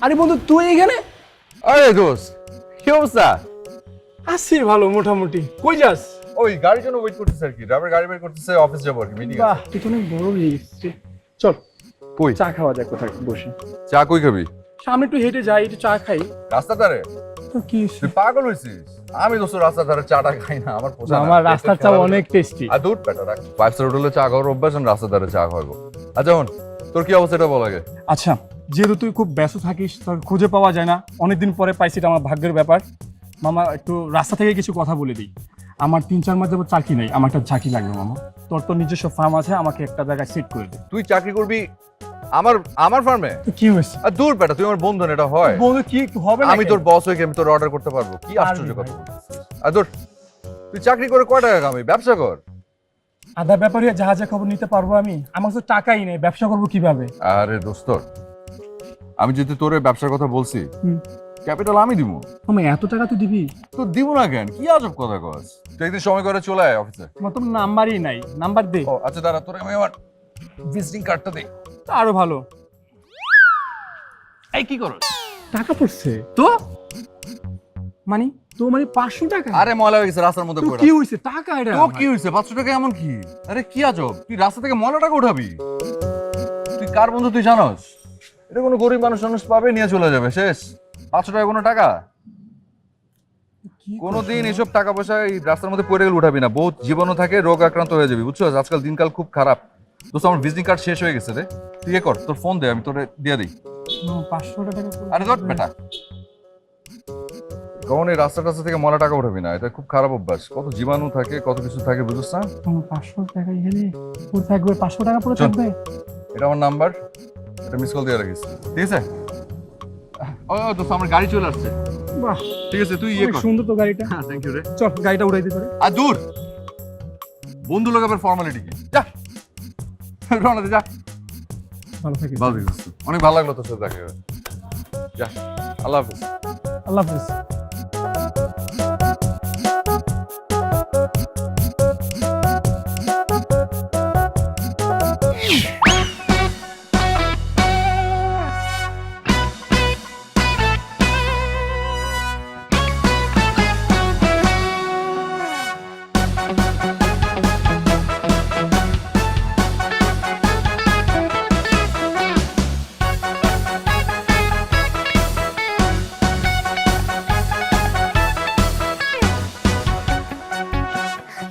আরে বন্ধু তুই এখানে? আরে দোস্ত, কি অবস্থা? আছি ভালো মোটামুটি। কই যাস? ওই গাড়ির জন্য ওয়েট করতেছে আর কি, ড্রাইভার গাড়ি বের করতেছে, অফিস যাবো আর কি, মিটিং বাহ, আছে। তুই তো অনেক বড় হয়ে গেছিস। চল কই চা খাওয়া যাক কোথায় বসে। চা কই খাবি? সামনে একটু হেঁটে যাই, একটু চা খাই। রাস্তার ধারে? তো কি হইছে? তুই পাগল হয়েছিস? আমি দোস্ত রাস্তার ধারে চাটা খাই না, আমার পোষা না। আমার রাস্তার চা অনেক টেস্টি। আর দুধ পেটা রাখ, 5 স্টার হোটেলে চা খাওয়ার অভ্যাস, আর রাস্তার ধারে চা খাওয়াবো। আচ্ছা হন, তোর কি অবস্থা এটা বল আগে। আচ্ছা, যেহেতু তুই খুব ব্যস্ত থাকিস, তোর খুঁজে পাওয়া যায় না, অনেকদিন পরে পাইছি, এটা আমার ভাগ্যের ব্যাপার। মামা একটু রাস্তা থেকে কিছু কথা বলে দিই। আমার 3-4 মাস যাবত চাকরি নাই, আমার একটা চাকরি লাগবে মামা। তোর তো নিজস্ব ফার্ম আছে, আমাকে একটা জায়গায় সেট করে দে। তুই চাকরি করবি আমার আমার ফার্মে? তো কি হয়েছে? আর দূর পেটা, তুই আমার বন্ধু না, এটা হয়? বন্ধু কি হবে না? আমি তোর বস হয়ে কি আমি তোর অর্ডার করতে পারবো? কি আশ্চর্য পারবি কথা ভাই। বলছিস। আর দূর, তুই চাকরি করে কয় টাকা কামাই? ব্যবসা কর। আধা ব্যাপারে জাহাজে খবর নিতে পারবো আমি? আমার তো টাকাই নেই, ব্যবসা করবো কিভাবে? আরে দোস্ত, আমি যদি তোরে ব্যবসার কথা বলছি, ক্যাপিটাল আমি দিব। আমি এত টাকা তুই দিবি? তো দিব না কেন? কি আজব কথা কস। তুই একদিন সময় করে চলে আয় অফিসে। আমার তো নাম্বারই নাই, নাম্বার দে। ও আচ্ছা দাঁড়া, তোরে আমি আমার ভিজিটিং কার্ডটা দেই। তা আরো ভালো। এই কি করো? টাকা পড়ছে তো মানে? তো মানে 500 টাকা? আরে ময়লা হয়ে গেছে রাস্তার মধ্যে তো পড়ে। কি হইছে? টাকা এটা তো কি হইছে? 500 টাকা এমন কি? আরে কি আজব, তুই রাস্তা থেকে ময়লা টাকা উঠাবি? তুই কার বন্ধু তুই জানোস? এটা কোনো গরিব মানুষ পাবে, নিয়ে চলে যাবে, শেষ। 500 টাকা কোনো টাকা? কোনোদিন এসব টাকা পয়সা এই রাস্তার মধ্যে পড়ে গেলে উঠাবি না, বহুত জীবাণু থাকে, রোগ আক্রান্ত হয়ে যাবি, বুঝছো? আজকাল দিনকাল খুব খারাপ। দোস্ত আমার ভিজিটিং কার্ড শেষ হয়ে গেছে রে, তুই এ কর, তোর ফোন দে, আমি তোরে দিয়ে দিই। 500 টাকা? আরে ধর বেটা, কখন এই রাস্তা থেকে ময়লা টাকা উঠাবি না, এটা খুব খারাপ অভ্যাস। কত জীবাণু থাকে, কত কিছু থাকে, বুঝছ না? 500 টাকা এখানে পুরো থাকবে? 500 টাকা পুরো চল। থাকবে? এটা আমার নাম্বার, এটা মিস কল দিয়ে রাখিস, ঠিক আছে? ও দোস্ত আমার গাড়ি চলে আসছে। বাহ, ঠিক আছে, তুই ইয়ে অনেক কর। সুন্দর তো গাড়িটা। হ্যাঁ, থ্যাংক ইউ রে। চল গাড়িটা উড়াই দিতে পারে। আর দূর, বন্ধু লোক আবার ফর্মালিটি কি? যা রওনা দে, যা। ভালো থাকিস। ভালো থাকিস। অনেক ভালো লাগলো তোর সাথে দেখা হয়ে। যা, আল্লাহ হাফিজ। আল্লাহ হাফেজ।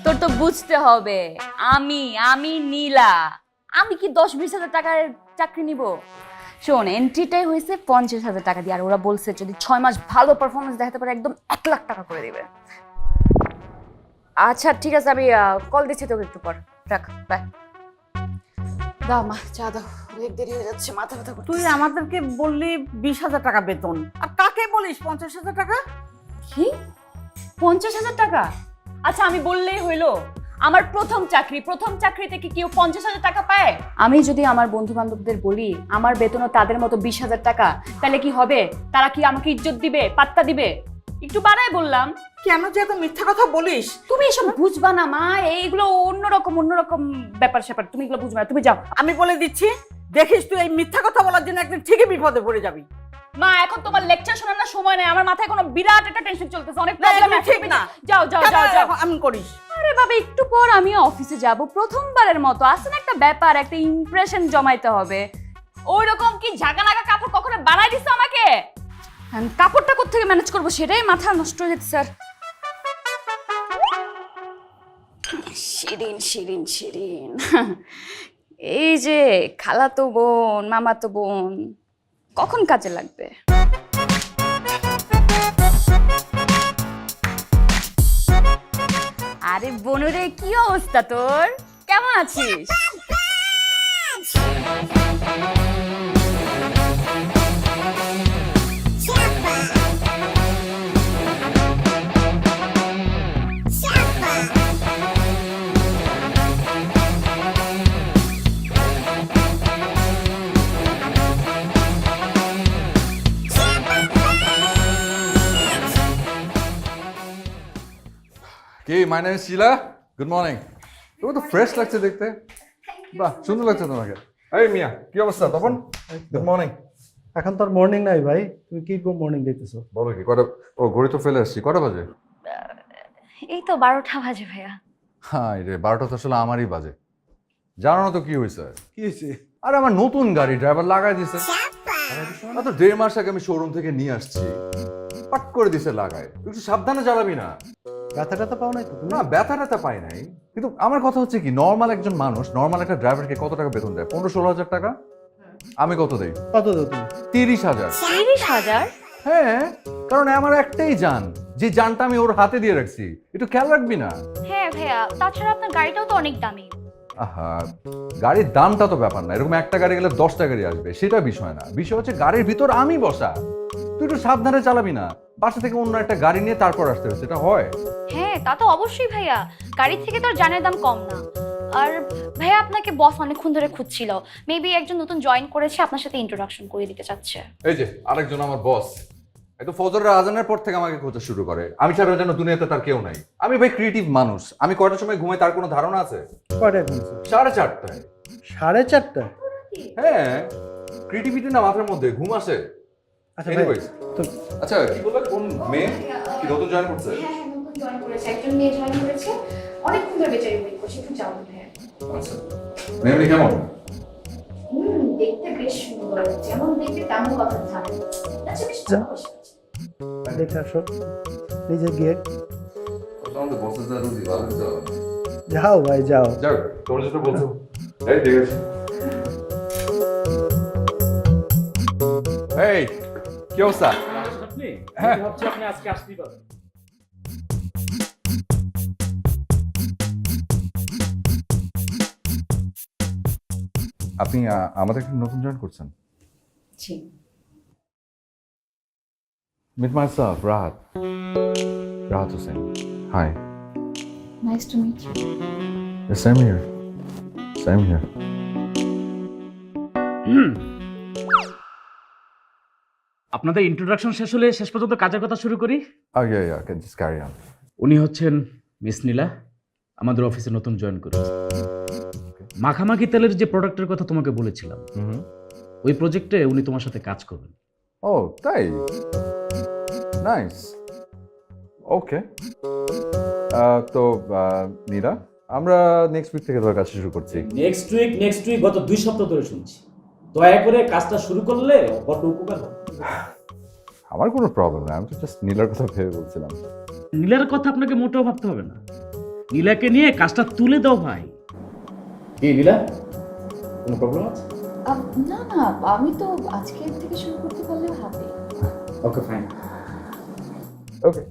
তোর তো বুঝতে হবে, আমি আমি নীলা, আমি কি 10-20 হাজার টাকার চাকরি নিব? শোন, এন্ট্রিটাই হয়েছে 50,000 টাকা দিয়ে, আর ওরা বলছে যদি 6 মাস ভালো পারফরমেন্স দেখাতে পারে একদম 1 লাখ টাকা করে দিবে। আচ্ছা ঠিক আছে, আমি কল দিচ্ছি তোকে একটু পর। রাখ, বাই। দাও মা, চা দাও, অনেক দেরি হয়ে যাচ্ছে, মাথা ব্যথা করছে। তুই আমাদেরকে বললি 20,000 টাকা বেতন, আর কাকে বলিস 50,000 টাকা? কি? 50,000 টাকা? আচ্ছা আমি বললেই হইলো? আমার প্রথম চাকরিতে কি কেউ 50,000 টাকা পায়? আমি যদি আমার বন্ধু বান্ধবদের বলি আমার বেতনও তাদের মতো 20,000 টাকা, তাহলে কি হবে? তারা কি আমাকে ইজ্জত দিবে, পাত্তা দিবে? একটু বাড়াই বললাম। কেন যে এত মিথ্যা কথা বলিস? তুমি এসব বুঝবা না মা, এইগুলো অন্যরকম ব্যাপার স্যাপার, তুমি এগুলো বুঝবা না, তুমি যাও। আমি বলে দিচ্ছি, দেখিস তুই এই মিথ্যা কথা বলার জন্য একদিন ঠিকই বিপদে পড়ে যাবি। মা এখন তোমার লেকচার শোনার সময় নেই, আমার মাথায় কোনো বিরাট একটা টেনশন চলতেছে, অনেক না, প্রবলেম এগুলো আছে। ঠিক না। যাও যাও কেন যাও যাও। এরকম এমন করিস? আরে বাবা, একটু পর আমি অফিসে যাব, প্রথমবারের মতো আছে না একটা ব্যাপার, একটা ইমপ্রেশন জমাইতে হবে। ওই রকম কি জাগানাগা কাপড় কখনো বানাই দিছে আমাকে? আমি কাপড়টা কোত্থেকে ম্যানেজ করবো সেটাই মাথা নষ্ট হয়ে যেতে স্যার। শিরিন শিরিন শিরিন, এই যে খালাতো বোন, মামাতো বোন, কখন কাজে লাগবে? আরে বনুরে, কি অবস্থা তোর? কেমন আছিস? কি, my name is Shila, good morning. তুমি তো ফ্রেশ লাগছে দেখতে, বাহ সুন্দর লাগছে তোমাকে। এই মিয়া, কি অবস্থা তপন? Good morning. এখন তো আর মর্নিং নাই ভাই, তুমি কি মর্নিং দেখতেছো? বলো কি কটা? ও ঘড়ি তো ফেলে আসছি, কটা বাজে? এই তো 12টা বাজে ভাইয়া। হ্যাঁ রে, 12টা তো আসলে আমারই বাজে। জানো না তো কি হয়েছে? কি হয়েছে? আরে আমার নতুন গাড়ি ড্রাইভার লাগাই দিছে। তো 1.5 মাস আগে আমি শোরুম থেকে নিয়ে আসছি, পাট করে দিছে লাগায়। তুই একটু সাবধানে চালাবি না। ব্যথা ট্যাথা পাও নাই তো তুমি? না, ব্যথা ট্যাথা পাই নাই, কিন্তু আমার কথা হচ্ছে কি, নর্মাল একজন মানুষ, নর্মাল একটা ড্রাইভারকে কত টাকা বেতন দেয়? 15-16 হাজার টাকা। আমি কত দেই? কত দাও তুমি? 30,000। 30,000? হ্যাঁ, কারণ আমার একটাই যান, যে যানটা আমি ওর হাতে দিয়ে রাখছি। একটু খেয়াল রাখবি না? হ্যাঁ ভাইয়া, তাছাড়া আপনার গাড়িটাও তো অনেক দামি। আহা, গাড়ির দামটা তো ব্যাপার না, এরকম একটা গাড়ি গেলে 10টা গাড়ি আসবে, সেটা বিষয় না। বিষয় হচ্ছে গাড়ির ভিতর আমি বসা। তুই একটু সাবধানে চালাবি না, বাসা থেকে অন্য একটা গাড়ি নিয়ে তারপর আসতে হবে, সেটা হয়? হ্যাঁ তা তো অবশ্যই ভাইয়া, গাড়ি থেকে তো আর জানের দাম কম না। আর ভাইয়া আপনাকে বস অনেকক্ষণ ধরে খুঁজছিল, মেবি একজন নতুন জয়েন করেছে, আপনার সাথে ইন্ট্রোডাকশন করে দিতে চাচ্ছে। এই যে আরেকজন আমার বস, একটু ফজরের আজানের পর থেকে আমাকে খোঁজা শুরু করে। আমি ছাড়া যেন দুনিয়াতে তার কেউ নাই। আমি ভাই ক্রিয়েটিভ মানুষ, আমি কয়টার সময় ঘুমাই তার কোনো ধারণা আছে? কয়টায় ঘুমছো? 4:30টায়। 4:30? হ্যাঁ, ক্রিয়েটিভিটি না মাথার মধ্যে, ঘুম আসে। আচ্ছা ভাই, Anyways, তো আচ্ছা কি বললে, কোন মেয়ে কি নতুন জয়েন করছে? হ্যাঁ নতুন জয়েন করেছে, একজন মেয়ে জয়েন করেছে, অনেকক্ষণ ধরে বেচারি ওয়েট করছে, একটু যাও ভাইয়া। আচ্ছা, মেয়ে কেমন? দেখতে বেশ সুন্দর, যেমন দেখতে তেমন কথা থাকে। আচ্ছা বেশ ভালো বসে আছে। দেখে আসো নিজে গিয়ে। আমাদের বসের যা রুজি, ভালো তো। যাও ভাই যাও। যাও, তোমরা যেটা বলছো। এই ঠিক আছে। এই কি অবস্থা? আপনি হ্যাঁ। ভাবছি আপনি আজকে আসতেই পারবেন। আপনি আমাদের নতুন জয়েন করছেন? জি। Meet myself, Rahat. Rahat Hussain. Hi. Nice to meet you. Yeah, same here. Same here. আপনাদের ইন্ট্রোডাকশন শেষ হলে শেষ পর্যন্ত কাজের কথা শুরু করি। Oh yeah, can just carry on. উনি হচ্ছেন মিস নীলা, আমাদের অফিসে নতুন জয়েন করেছে। মাখামাখি তেলের যে প্রোডাক্টের কথা তোমাকে বলেছিলাম, ওই প্রজেক্টে উনি তোমার সাথে কাজ করবেন। Oh, তাই? Nice. Okay. তো নীলা, আমরা নেক্সট উইক থেকে তোমার কাজ শুরু করছি। নেক্সট উইক গত 2 সপ্তাহ ধরে শুনছি। দয়া করে কাজটা শুরু করলে বড় উপকার হবে। আমার কোনো প্রবলেম নেই, আমি তো জাস্ট নীলার কথা ভেবে বলছিলাম। নীলার কথা আপনাকে মোটেও ভাবতে হবে না, নীলাকে নিয়ে কাজটা তুলে দাও ভাই। কি নীলা, কোনো প্রবলেম আছে? না না, আমি তো আজকের থেকে শুরু করতে পারলে হবে। Okay fine. ওকে,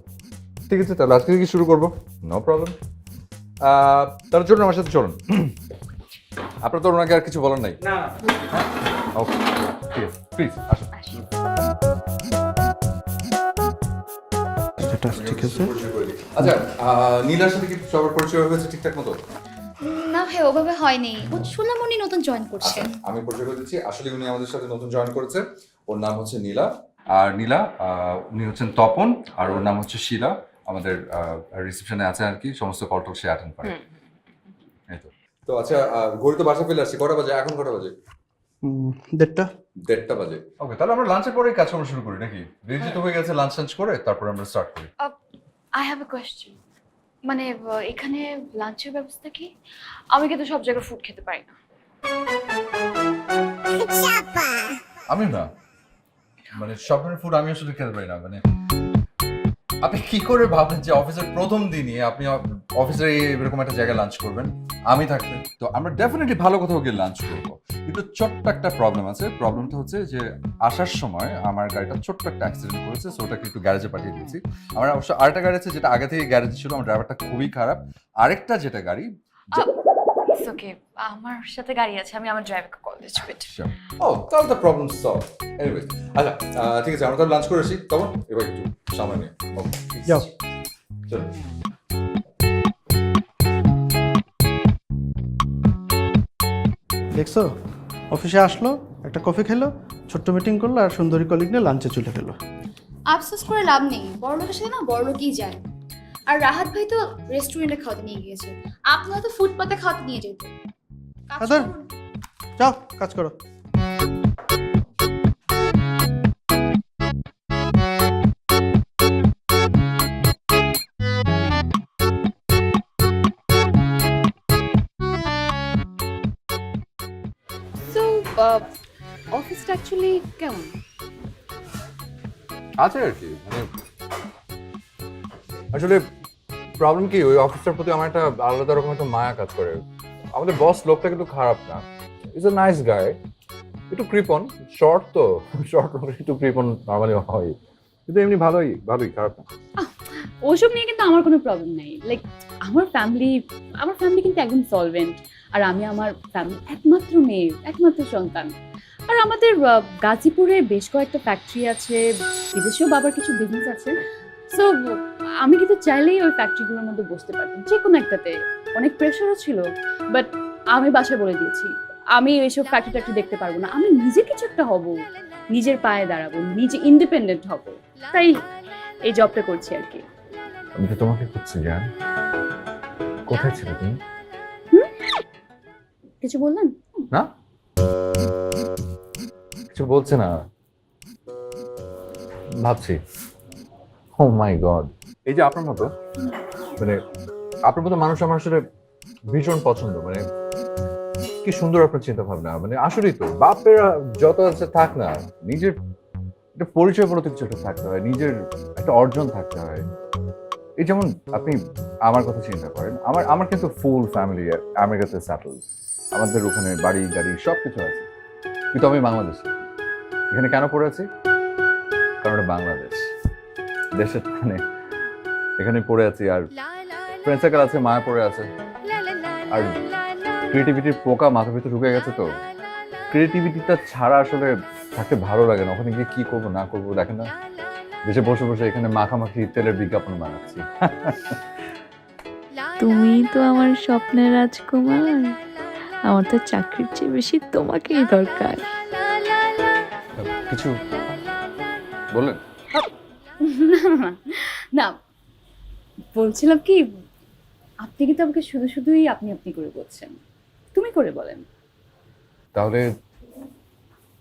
ঠিক আছে, তাহলে আজকে থেকে শুরু করবো, নো প্রবলেম। তার জন্য আমার সাথে চলুন। আপনার তো ওনাকে আর কিছু বলার নাই? না ওকে, ঠিক আছে, প্লিজ আসুন। সেটা ঠিক আছে। আচ্ছা, নীলার সাথে কি সবার পরিচয় হয়েছে ঠিকঠাক মতো? না ভাই ওভাবে হয়নি, শুনলাম উনি নতুন জয়েন করছে। আচ্ছা, আমি পরিচয় করে দিচ্ছি। আসলে উনি আমাদের সাথে নতুন জয়েন করেছে। ওর নাম হচ্ছে নীলা। আর নীলা, উনি হচ্ছেন তপন, আর ওর নাম হচ্ছে শিলা। আমাদের রিসেপশনে আছে আর কি, সমস্ত কল টল সে অ্যাটেন্ড করে। এই তো। তো আচ্ছা, ঘড়ি তো বাসা ফেলে আসছি, কটা বাজে এখন? কটা বাজে? 1:30। 1:30 বাজে। ওকে, তাহলে আমরা লাঞ্চের পরেই কাজ করা শুরু করি নাকি? রেডি তো হয়ে গেছে, লাঞ্চ করে তারপরে আমরা স্টার্ট করি। আই হ্যাভ এ কোয়েশ্চেন, মানে এখানে লাঞ্চের ব্যবস্থা কি? আমি কিন্তু সব জায়গায় ফুড খেতে পারি না। আমি না, মানে সব ধরনের ফুড আমি আসলে খেতে পারি না। মানে আপনি কি করে ভাবেন যে অফিসের প্রথম দিনই আপনি অফিসের এরকম একটা জায়গায় লাঞ্চ করবেন আমি থাকতে? তো আমরা ডেফিনেটলি ভালো কোথাও গিয়ে লাঞ্চ করবো, কিন্তু ছোট্ট একটা প্রবলেম আছে। প্রবলেমটা হচ্ছে যে আসার সময় আমার গাড়িটা ছোট্ট একটা অ্যাক্সিডেন্ট করেছে, সো ওটাকে একটু গ্যারেজে পাঠিয়ে দিয়েছি। আমার অবশ্য আরেকটা গাড়ি আছে যেটা আগে থেকে গ্যারেজে ছিল, আমার ড্রাইভারটা খুবই খারাপ। আরেকটা যেটা গাড়ি, ইটস ওকে, আমার সাথে গাড়ি আছে, আমি আমার ড্রাইভারকে কল দিচ্ছি। ও তাহলে তো প্রবলেম সলভ। এনিওয়ে, আচ্ছা ঠিক আছে, আমরা তো লাঞ্চ করেছি, তখন এবার একটু সামনে নিয়ে যাও। চলো। দেখছো, অফিসে আসলো, একটা কফি খেলো, ছোট্ট মিটিং করলো, আর সুন্দরী কলিগ নিয়ে লাঞ্চে চলে গেলো। আফসোস করে লাভ নেই, বড় লোকের সাথে না বড় লোকই যায়। আর রাহাত ভাই তো রেস্টুরেন্টে খাওয়াতে নিয়ে গিয়েছে, আপনারা তো ফুটপাতে খাওয়াতে নিয়ে যেত। আদর, যাও কাজ করো। অফিসটা অ্যাকচুয়ালি কেমন? আছে আর কি, মানে আসলে প্রবলেম কি, ওই অফিসটার প্রতি আমার একটা আলাদা রকম একটা মায়া কাজ করে। আমাদের বস লোকটা কিন্তু খারাপ না, ইজ এ নাইস গাই, একটু কৃপন, শর্ট তো শর্ট একটু কৃপন নর্মালি হয়, কিন্তু এমনি ভালোই ভালোই, খারাপ না। ওসব নিয়ে কিন্তু আমার কোনো প্রবলেম নাই। লাইক আমার ফ্যামিলি কিন্তু একদম সলভেন্ট, আর আমি আমার ফ্যামিলি একমাত্র মেয়ে, একমাত্র সন্তান। আর আমাদের গাজীপুরে বেশ কয়েকটা ফ্যাক্টরি আছে, বিদেশেও বাবার কিছু বিজনেস আছে। সো আমি কিন্তু চাইলেই ওই ফ্যাক্টরিগুলোর মধ্যে বসতে পারতাম, যে কোনো একটাতে। অনেক প্রেশারও ছিল, বাট আমি বাসায় বলে দিয়েছি আমি এইসব ফ্যাক্টরি দেখতে পারবো না, আমি নিজে কিছু একটা হব, নিজের পায়ে দাঁড়াবো, নিজে ইন্ডিপেন্ডেন্ট হব। তাই এই জবটা করছি আর কি। আমি তো তোমাকে খুঁজছি জান, কোথায় ছিল তুমি? কিছু বললেন? না কিছু বলছে না, ভাবছি ও মাই গড, এই যে আপনার মতো, মানে আপনার মতো মানুষ আমার আসলে ভীষণ পছন্দ। মানে কি সুন্দর আপনার চিন্তা ভাবনা, মানে আসলেই তো বাপের যত আছে থাক না, নিজের একটা পরিচয় বলতে কিছু একটা থাকতে হয়, নিজের একটা অর্জন থাকতে হয়। এই যেমন আপনি আমার কথা চিন্তা করেন, আমার কিন্তু ফুল ফ্যামিলি আমেরিকাতে সেটেল, আমাদের ওখানে বাড়ি গাড়ি সব কিছু আছে, কিন্তু আমি বাংলাদেশে। এখানে কেন পড়ে আছি? কারণ এটা বাংলাদেশ, দেশের মানে এখানে পড়ে আছি, আর ফ্রেন্ড সার্কেল আছে, মায়া পড়ে আছে, আর ক্রিয়েটিভিটির পোকা মাথার ভিতরে ঢুকে গেছে। তো ক্রিয়েটিভিটিটা ছাড়া আসলে থাকতে ভালো লাগে না, ওখানে গিয়ে কি করবো না করবো দেখেন না, দেশে বসে বসে এখানে মাখামাখি তেলের বিজ্ঞাপন বানাচ্ছি। তুমি তো আমার স্বপ্নের রাজকুমার, আমার তো চাকরির চেয়ে বেশি তোমাকেই দরকার। কিছু বললেন? না, বলছিলাম কি, আপনি কিন্তু আমাকে শুধু শুধুই আপনি আপনি করে বলছেন, তুমি করে বলেন। তাহলে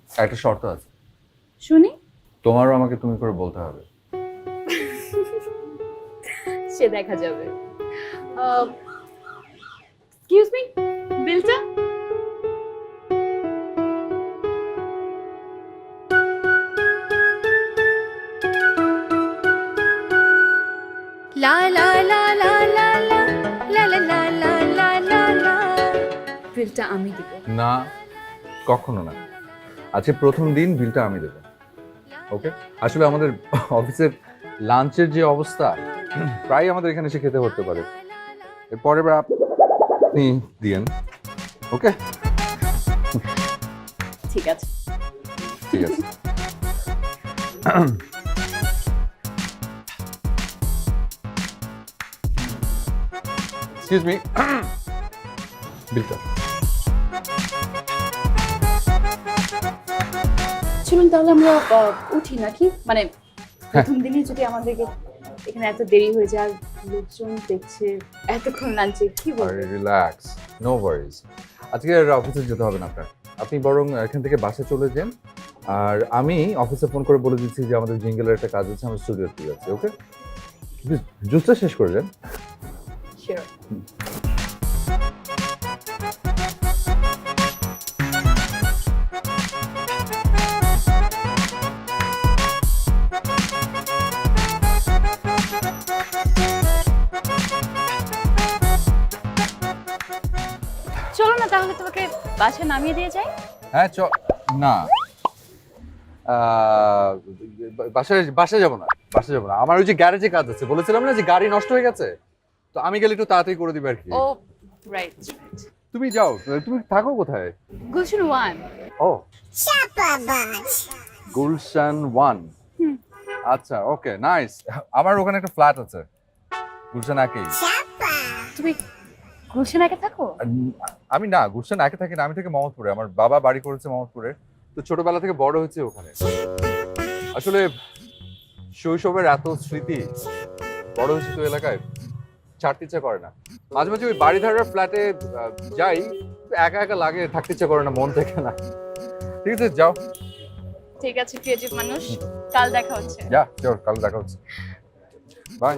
একটা শর্ত আছে, শুনি। তোমারও আমাকে তুমি করে বলতে হবে। সে দেখা যাবে। এক্সকিউজ মি, বিলটা? লা লা লা লা লা লা লা লা লা লা লা লা লা। বিলটা আমি দিব। না, কখনো না, আজকে প্রথম দিন বিলটা আমি দেবো। ওকে? আসলে আমাদের অফিসের লাঞ্চের যে অবস্থা, প্রায় আমাদের এখানে এসে খেতে হতে পারে, এর পরের বার আপনি দিয়েন। ওকে, ঠিক আছে। ঠিক আছে। এক্সকিউজ মি, বিলটা। চলুন তাহলে আমরা উঠি নাকি, মানে প্রথম দিনই যদি আমাদেরকে এখানে এত দেরি হয়ে যায়, আর লোকজন দেখছে এতক্ষণ লাঞ্চে, কি বলবো? রিল্যাক্স, নো ওয়ারিজ, আজকে আর অফিসে যেতে হবে না আপনার, আপনি বরং এখান থেকে বাসে চলে যান, আর আমি অফিসে ফোন করে বলে দিচ্ছি যে আমাদের জিঙ্গেলের একটা কাজ আছে, আমরা স্টুডিওতে যাচ্ছি। ওকে, জুসটা শেষ করে যান। শিওর। চলো না তাহলে তোমাকে বাসায় নামিয়ে দিয়ে যাই। হ্যাঁ না, বাসায় বাসায় যাবো না, বাসায় যাবো না, আমার ওই যে গ্যারেজে কাজ আছে, বলেছিলাম না যে গাড়ি নষ্ট হয়ে গেছে, তো আমি গেলে একটু তাড়াতাড়ি করে দিবে আর কি। ও রাইট, তুমি যাও, তুমি থাকো কোথায়? গুলশান 1। ও, গুলশান 1। আচ্ছা, ওকে, নাইস। আমার ওখানে একটা ফ্ল্যাট আছে গুলশান একেই। তুমি গুলশান একে থাকো? আমি না গুলশান একে থাকি না, আমি থাকি মোহাম্মদপুরে, আমার বাবা বাড়ি করেছে মোহাম্মদপুরে, তো ছোটবেলা থেকে বড় হয়েছে ওখানে। আসলে শৈশবের এত স্মৃতি, বড় হয়েছে তো এলাকায়, ছাড়তে ইচ্ছা করে না। মাঝে মাঝে ওই বাড়িধারার ফ্ল্যাটে যাই, একা একা লাগে, থাকতে ইচ্ছা করে না, মন থেকে না। ঠিক আছে, যাও। ঠিক আছে, ক্রিয়েটিভ মানুষ, কাল দেখা হচ্ছে। যা, চল, কাল দেখা হচ্ছে, বাই।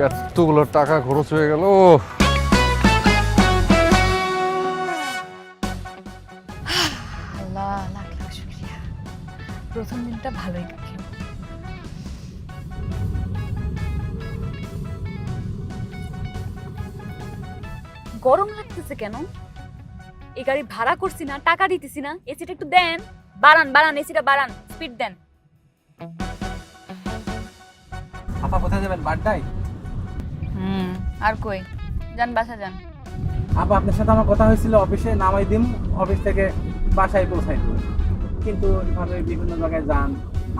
এতগুলো টাকা খরচ হয়ে গেল। আল্লাহ লাখ লাখ শুকরিয়া, প্রথম দিনটা ভালোই কাটলো। গরম লাগতেছে কেন? এই গাড়ি ভাড়া করছি না, টাকা দিতেছি না, এসিটা একটু দেন। বাড়ান বাড়ান, এসিটা বাড়ান, স্পিড দেন। আপা কোথায় যাবেন? বাড্ডায়? আর কই যান? বাসা যান। আপা আপনার সাথে আমার কথা হয়েছিল অফিসে নামাই দিম, অফিস থেকে বাসায় পৌঁছাই দেব, কিন্তু এভাবে বিভিন্ন জায়গায় যান,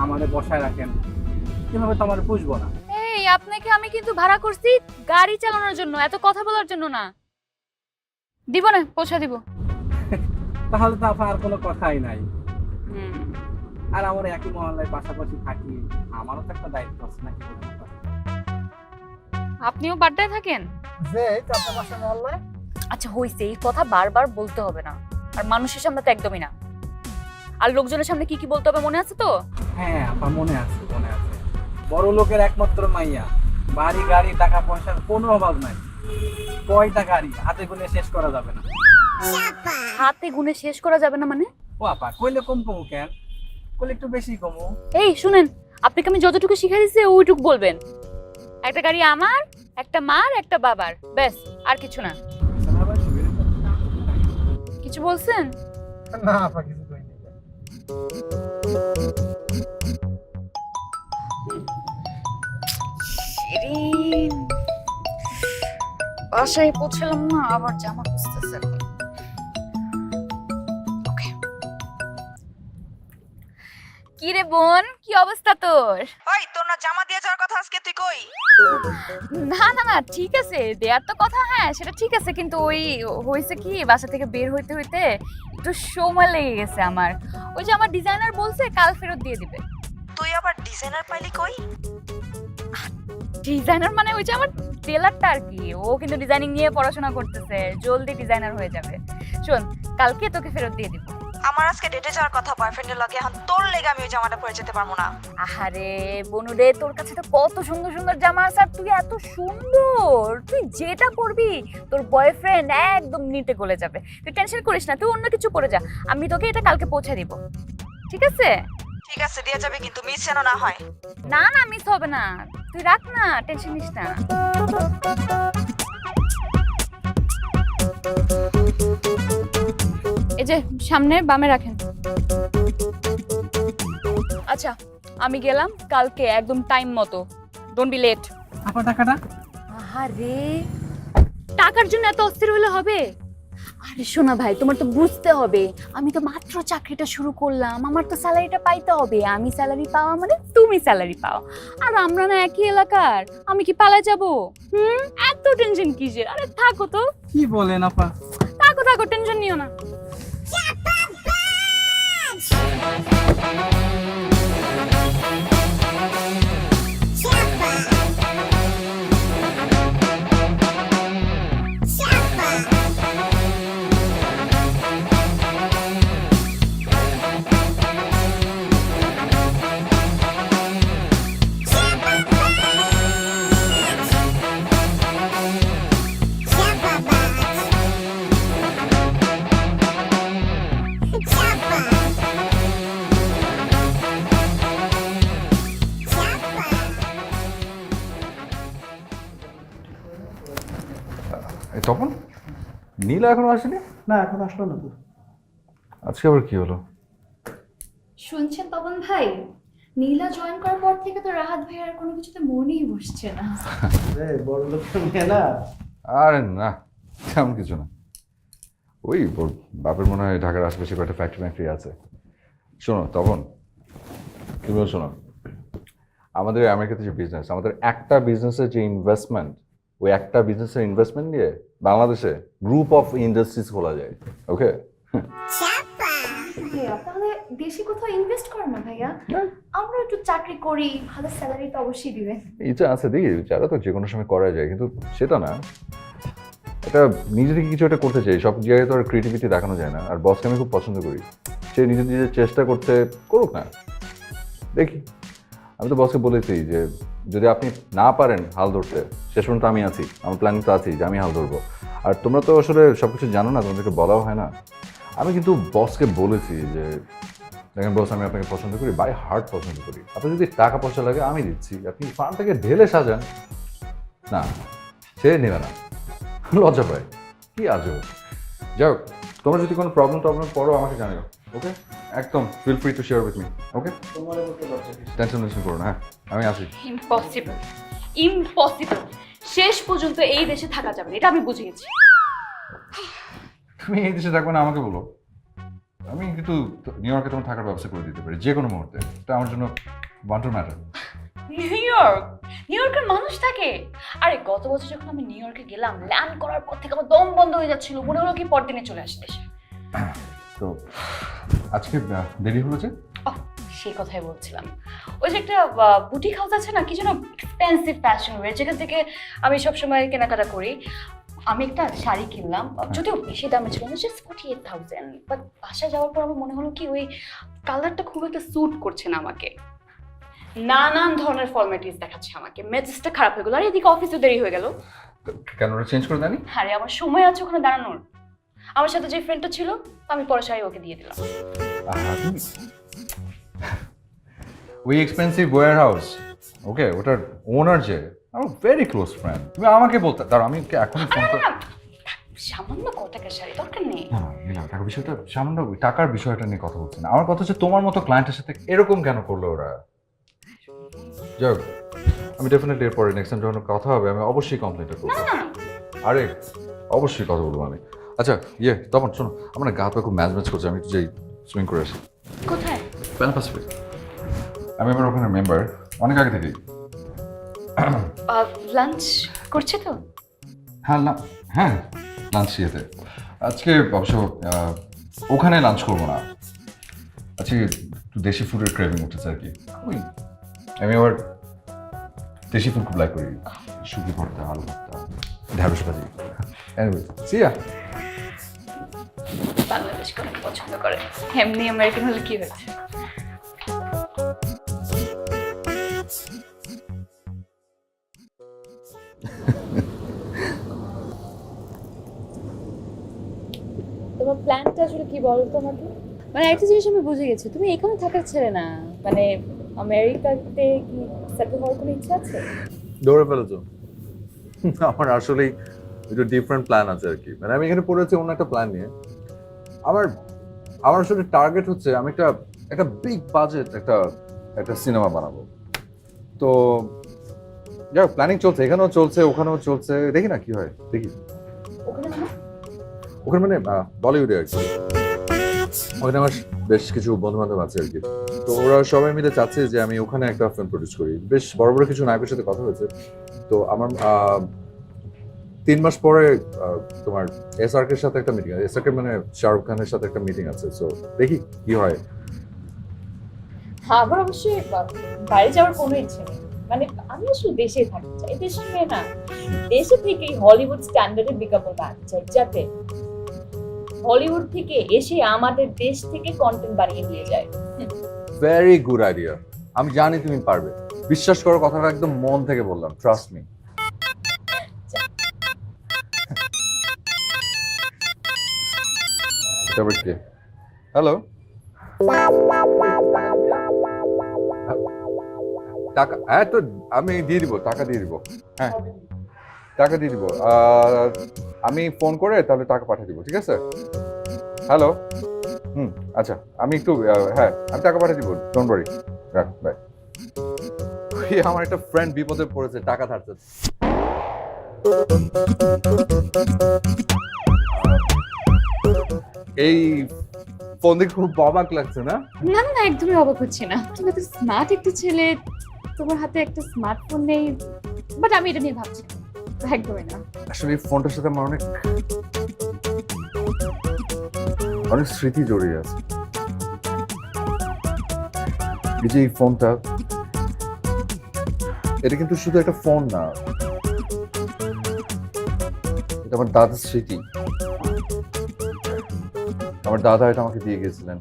আমাদের বসায় রাখেন, এভাবে তো আমার পুষবো না। এই আপনাকে আমি কিন্তু ভাড়া করছি গাড়ি চালানোর জন্য, এত কথা বলার জন্য না। দিব না, পৌঁছা দিব। তাহলে তো আপা আর কোনো কথাই নাই। আর আমার একই মহল্লায় পাশাপাশি থাকি, আমারও তো একটা দায়িত্ব আছে নাকি? আপনিও বাড্ডায় থাকেন? যে আপনার বাসা মহল্লায়? আচ্ছা হইছে, এই কথা বারবার বলতে হবে না, আর মানুষের সামনে তো একদমই না। আর লোকজনের সামনে কি কি বলতে হবে মনে আছে তো? হ্যাঁ আপা মনে আছে, মনে আছে। বড় লোকের একমাত্র মাইয়া, বাড়ি গাড়ি টাকা পয়সার কোনো অভাব নাই। কয়টা গাড়ি হাতে গুনে শেষ করা যাবে না। হাতে গুনে শেষ করা যাবে না মানে? ও আপা কইলে কম কমু কেন? কইলে একটু বেশি কমু। এই শুনেন, আপনাকে আমি যতটুকু শিখাই দিচ্ছি ওইটুকু বলবেন। একটা গাড়ি আমার, একটা মার, একটা বাবার, ব্যাস, আর কিছু না। কিছু বলছেন? না আপা কিছু কইনি। বাসায় পৌঁছলাম না, আবার জামা খুঁজতেছে। কি রে বোন, কি অবস্থা তোর? ওই তোর না জামা দিয়ে যাওয়ার কথা, আজকে তুই কই? না না না, ঠিক আছে, দেয়ার তো কথা, হ্যাঁ সেটা ঠিক আছে, কিন্তু ওই হয়েছে কি, বাসা থেকে বের হইতে হইতে একটু সময় লেগে গেছে আমার। ওই যে আমার ডিজাইনার বলছে কাল ফেরত দিয়ে দিবে। তুই আবার ডিজাইনার পাইলি কই? ডিজাইনার মানে ওই যে আমার টেলারটা আর কি, ও কিন্তু ডিজাইনিং নিয়ে পড়াশোনা করতেছে, জলদি ডিজাইনার হয়ে যাবে। শোন, কালকে তোকে ফেরত দিয়ে দিব। আমার আজকে ডেটে যাওয়ার কথা বয়ফ্রেন্ডের লগে, এখন তোর লেগে আমি ওই জামাটা পরে যেতে পারবো না। আহারে বনুরে, তোর কাছে তো কত সুন্দর সুন্দর জামা আছে, আর তুই এত সুন্দর, তুই যেটা পরবি তোর বয়ফ্রেন্ড একদম নিতে গলে যাবে। তুই টেনশন করিস না, তুই অন্য কিছু পরে যা, আমি তোকে এটা কালকে পৌঁছে দিব, ঠিক আছে? ঠিক আছে দিয়ে যাবে, কিন্তু মিস যেন না হয়। না না, মিস হবে না, তুই রাখ না, টেনশন নিস না। এই যে সামনে বামে রাখেন। আচ্ছা আমি গেলাম, কালকে একদম টাইম মতো, ডোন্ট বি লেট। আপা টাকাটা? আরে টাকার জন্য এত অস্থির হলে হবে? আরে শোনা ভাই, তোমার তো বুঝতে হবে, আমি তো মাত্র চাকরিটা শুরু করলাম, আমার তো স্যালারিটা পাইতে হবে। আমি স্যালারি পাওয়া মানে তুমি স্যালারি পাও, আর আমরা না একই এলাকার, আমি কি পালা যাব? এত টেনশন কিসের? আরে থাকো তো। কি বলেন আপা? থাকো থাকো, টেনশন নিও না। তখন নীলা এখনো আসেনি? না এখন আসলো না তো। আজকে আবার কি হলো? শুনছেন তপন ভাই, নীলা জয়েন করার পর থেকে তো রাহাত ভাই আর কোনো কিছুতে মনেই বসছে না। বড় লোকের মেয়ে না। আরে না, তেমন কিছু না। ওই ওর বাপের মনে হয় ঢাকার আশেপাশে কয়েকটা ফ্যাক্টরি আছে। শোনো তখন কি বল, শোনো, আমাদের আমেরিকাতে যে বিজনেস, আমাদের একটা বিজনেসের যে ইনভেস্টমেন্ট, ওই একটা বিজনেসের ইনভেস্টমেন্ট দিয়ে বাংলাদেশে গ্রুপ অফ ইন্ডাস্ট্রিজ খোলা যায়। ওকে, ভাইয়া তাহলে দেশে কোথাও ইনভেস্ট করেন না ভাইয়া, আমরা একটু চাকরি করি, ভালো স্যালারি তো অবশ্যই দিবেন। ইচ্ছা আছে, দেখি যারা তো যে কোনো সময় করা যায়, কিন্তু সেটা না, এটা নিজে থেকে কিছু একটা করতে চাই। সব জায়গায় তো আর ক্রিয়েটিভিটি দেখানো যায় না। আর বসকে আমি খুব পছন্দ করি, সে নিজে নিজে চেষ্টা করতে করুক না, দেখি। আমি তো বসকে বলেছি যে যদি আপনি না পারেন হাল ধরতে, শেষ পর্যন্ত আমি আছি, আমার প্ল্যানিং তো আছি যে আমি হাল ধরবো। আর তোমরা তো আসলে সব কিছু জানো না, তোমাদেরকে বলাও হয় না। আমি কিন্তু বসকে বলেছি যে দেখেন বস, আমি আপনাকে পছন্দ করি, বাই হার্ট পছন্দ করি। আপনার যদি টাকা পয়সা লাগে আমি দিচ্ছি, আপনি ফার্মটাকে ঢেলে সাজান। না, সে নেবে না, লজ্জা পায়। কি আজব। যাই হোক, তোমরা যদি কোনো প্রবলেম পড়ো আমাকে জানিও, ওকে? একদম feel free to share with me, okay? Tension করো না, হ্যাঁ আমি আছি। Impossible, impossible. শেষ পর্যন্ত এই দেশে থাকা যাবে না, এটা আমি বুঝে গেছি। তুমি এই দেশে থাকবে না আমাকে বলো, আমি কিন্তু নিউ ইয়র্কে তোমার থাকার ব্যবস্থা করে দিতে পারি যে কোনো মুহূর্তে। এটা আমার জন্য wonder matter. New York, new ইয়র্কের মানুষ থাকে। আরে গত বছর যখন আমি নিউ ইয়র্কে গেলাম, ল্যান্ড করার পর থেকে আমার দম বন্ধ হয়ে যাচ্ছিল, মনে হলো কি পরদিনে চলে আসি দেশে। তো আজকে দেরি হলো যে? সেই কথাই বলছিলাম। ওই যে একটা বুটিক হাউস আছে না, কি যেন এক্সপেন্সিভ ফ্যাশন ওয়্যার, যেখান থেকে আমি সবসময় কেনাকাটা করি। আমি একটা শাড়ি কিনলাম, যদিও বেশি দামে ছিল না, জাস্ট 48,000। বাট বাসায় যাওয়ার পর আমার মনে হলো কি ওই কালারটা খুব একটা স্যুট করছে না আমাকে। নানান ধরনের ফর্মালিটিস দেখাচ্ছে আমাকে, মেজাজটা খারাপ হয়ে গেল। আর এদিকে অফিসে দেরি হয়ে গেল। কেন ওরা চেঞ্জ করে দেয়নি? আরে আমার সময় আছে ওখানে দাঁড়ানোর। আমার সাথে যে ফ্রেন্ডটা ছিল, আমি পরে শাড়ি ওকে দিয়ে দিলাম। ওই এক্সপেন্সিভ ওয়্যার হাউস, ওকে, ওটার ওনার যে আমার ভেরি ক্লোজ ফ্রেন্ড। তুমি আমাকে বলতে, দাঁড়াও আমি এখনই ফোন করে। সামান্য কত টাকার শাড়ি, দরকার নেই। না, টাকার বিষয়টা সামান্য, টাকার বিষয়টা নিয়ে কথা বলছি না। আমার কথা হচ্ছে তোমার মতো ক্লায়েন্টের সাথে এরকম কেন করলো ওরা? যাই হোক, আমি ডেফিনেটলি এরপরে নেক্সট টাইম যখন কথা হবে আমি অবশ্যই কমপ্লেনটা করবো। আরে অবশ্যই কথা বলবো আমি। আচ্ছা তখন শোনো, আমার না গা পা খুব ম্যাচ করছে, আমি একটু যাই সুইং করে আসি। কোথায়? Pan Pacific. আমি আমার ওখানে মেম্বার অনেক আগে থেকেই। লাঞ্চ করছে তো? হ্যাঁ লাঞ্চ ইয়েতে আজকে অবশ্য ওখানে লাঞ্চ করবো না, আজকে একটু দেশি ফুডের ক্রেভিং উঠেছে আর কি। আমি আবার দেশি ফুড খুব লাইক করি, শুকি ভর্তা, আলু ভর্তা, ঢ্যাঁড়স ভাজি। সিয়া বাংলাদেশ অনেক পছন্দ করে, এমনি আমেরিকান হলে কি হয়েছে? তোমার প্ল্যানটা আসলে কি বলো তো আমাকে? মানে একটা জিনিস আমি বুঝে গেছি, তুমি এখানে থাকার ছেড়ে না, মানে আমেরিকাতে কি সেটেল হওয়ার কোনো ইচ্ছা আছে? দৌড়ে ফেলেছো। আমার আসলেই একটু ডিফারেন্ট প্ল্যান আছে আর কি। মানে আমি এখানে পড়েছি অন্য একটা প্ল্যান নিয়ে। আমার আসলে টার্গেট হচ্ছে আমি একটা বিগ বাজেট একটা সিনেমা বানাবো। তো যাই হোক, প্ল্যানিং চলছে, এখানেও চলছে ওখানেও চলছে, দেখি না কি হয়, দেখি। ওখানে মানে বলিউডে আর কি। ওখানে আমার বেশ কিছু বন্ধু বান্ধব আছে আর কি। তো ওরা সবাই মিলে চাচ্ছে যে আমি ওখানে একটা ফিল্ম প্রডিউস করি। বেশ বড় বড় কিছু নায়কের সাথে কথা হয়েছে। তো আমার 3 মাস পরে তোমার SRK এর সাথে একটা মিটিং আছে। SRK মানে শাহরুখ খানের সাথে একটা মিটিং আছে। সো দেখি কি হয়। আমার অবশ্যই বাইরে যাওয়ার কোনো ইচ্ছে নেই, মানে আমি আসলে দেশেই থাকতে চাই। দেশের মেয়ে না, দেশে থেকেই হলিউড স্ট্যান্ডার্ডে বিজ্ঞাপন বানাতে চাই, যাতে হলিউড থেকে এসে আমাদের দেশ থেকে কন্টেন্ট বানিয়ে নিয়ে যায়। Very good idea. আমি জানি তুমি পারবে, বিশ্বাস করো, কথাটা একদম মন থেকে বললাম, ট্রাস্ট মি। হ্যালো, টাকা? হ্যাঁ, তো আমি দিয়ে দিব, টাকা দিয়ে দিব। হ্যাঁ, টাকা দিয়ে দিব। আমি ফোন করে তাহলে টাকা পাঠিয়ে দিব, ঠিক আছে? হ্যালো, আচ্ছা, আমি একটু হ্যাঁ আমি টাকা পাঠিয়ে দিব, ডোন্ট ওয়ারি, রাখ, বাই। আমার একটা ফ্রেন্ড বিপদে পড়েছে, টাকা ধারছে। এই ফোন দেখে খুব অবাক লাগছে না? না না, একদমই অবাক হচ্ছে না। তুমি তো স্মার্ট একটা ছেলে, তোমার হাতে একটা স্মার্টফোন নেই, বাট আমি এটা নিয়ে ভাবছি না, একদমই না। আসলে এই ফোনটার সাথে আমার অনেক স্মৃতি জড়িয়ে আছে। এই যে এই ফোনটা, এটা কিন্তু শুধু একটা ফোন না, এটা আমার দাদার স্মৃতি। আমার দাদা এটা আমাকে দিয়ে গেছিলেন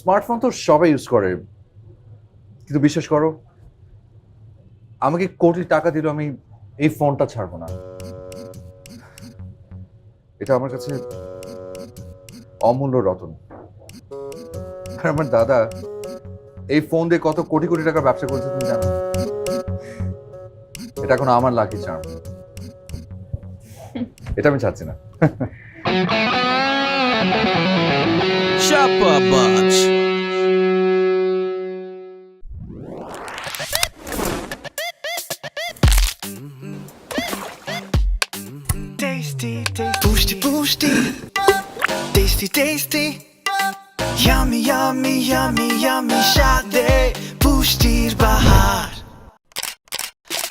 স্মার্টফোন তো সবাই ইউজ করে, কিন্তু বিশ্বাস করো আমাকে কোটি টাকা দিলেও আমি এই ফোনটা ছাড়বো না। এটা আমার কাছে অমূল্য রতন। আর আমার দাদা এই ফোন দিয়ে কত কোটি কোটি টাকা ব্যবসা করেছে তুমি জানো? এটা এখন আমার লাকি চার্ম, এটা আমি চাচ্ছি না। Chopper Bunch. Tasty, tasty, boosty, boosty, tasty, tasty, yummy, yummy, yummy, yummy, shade, পুষ্টির বাহার।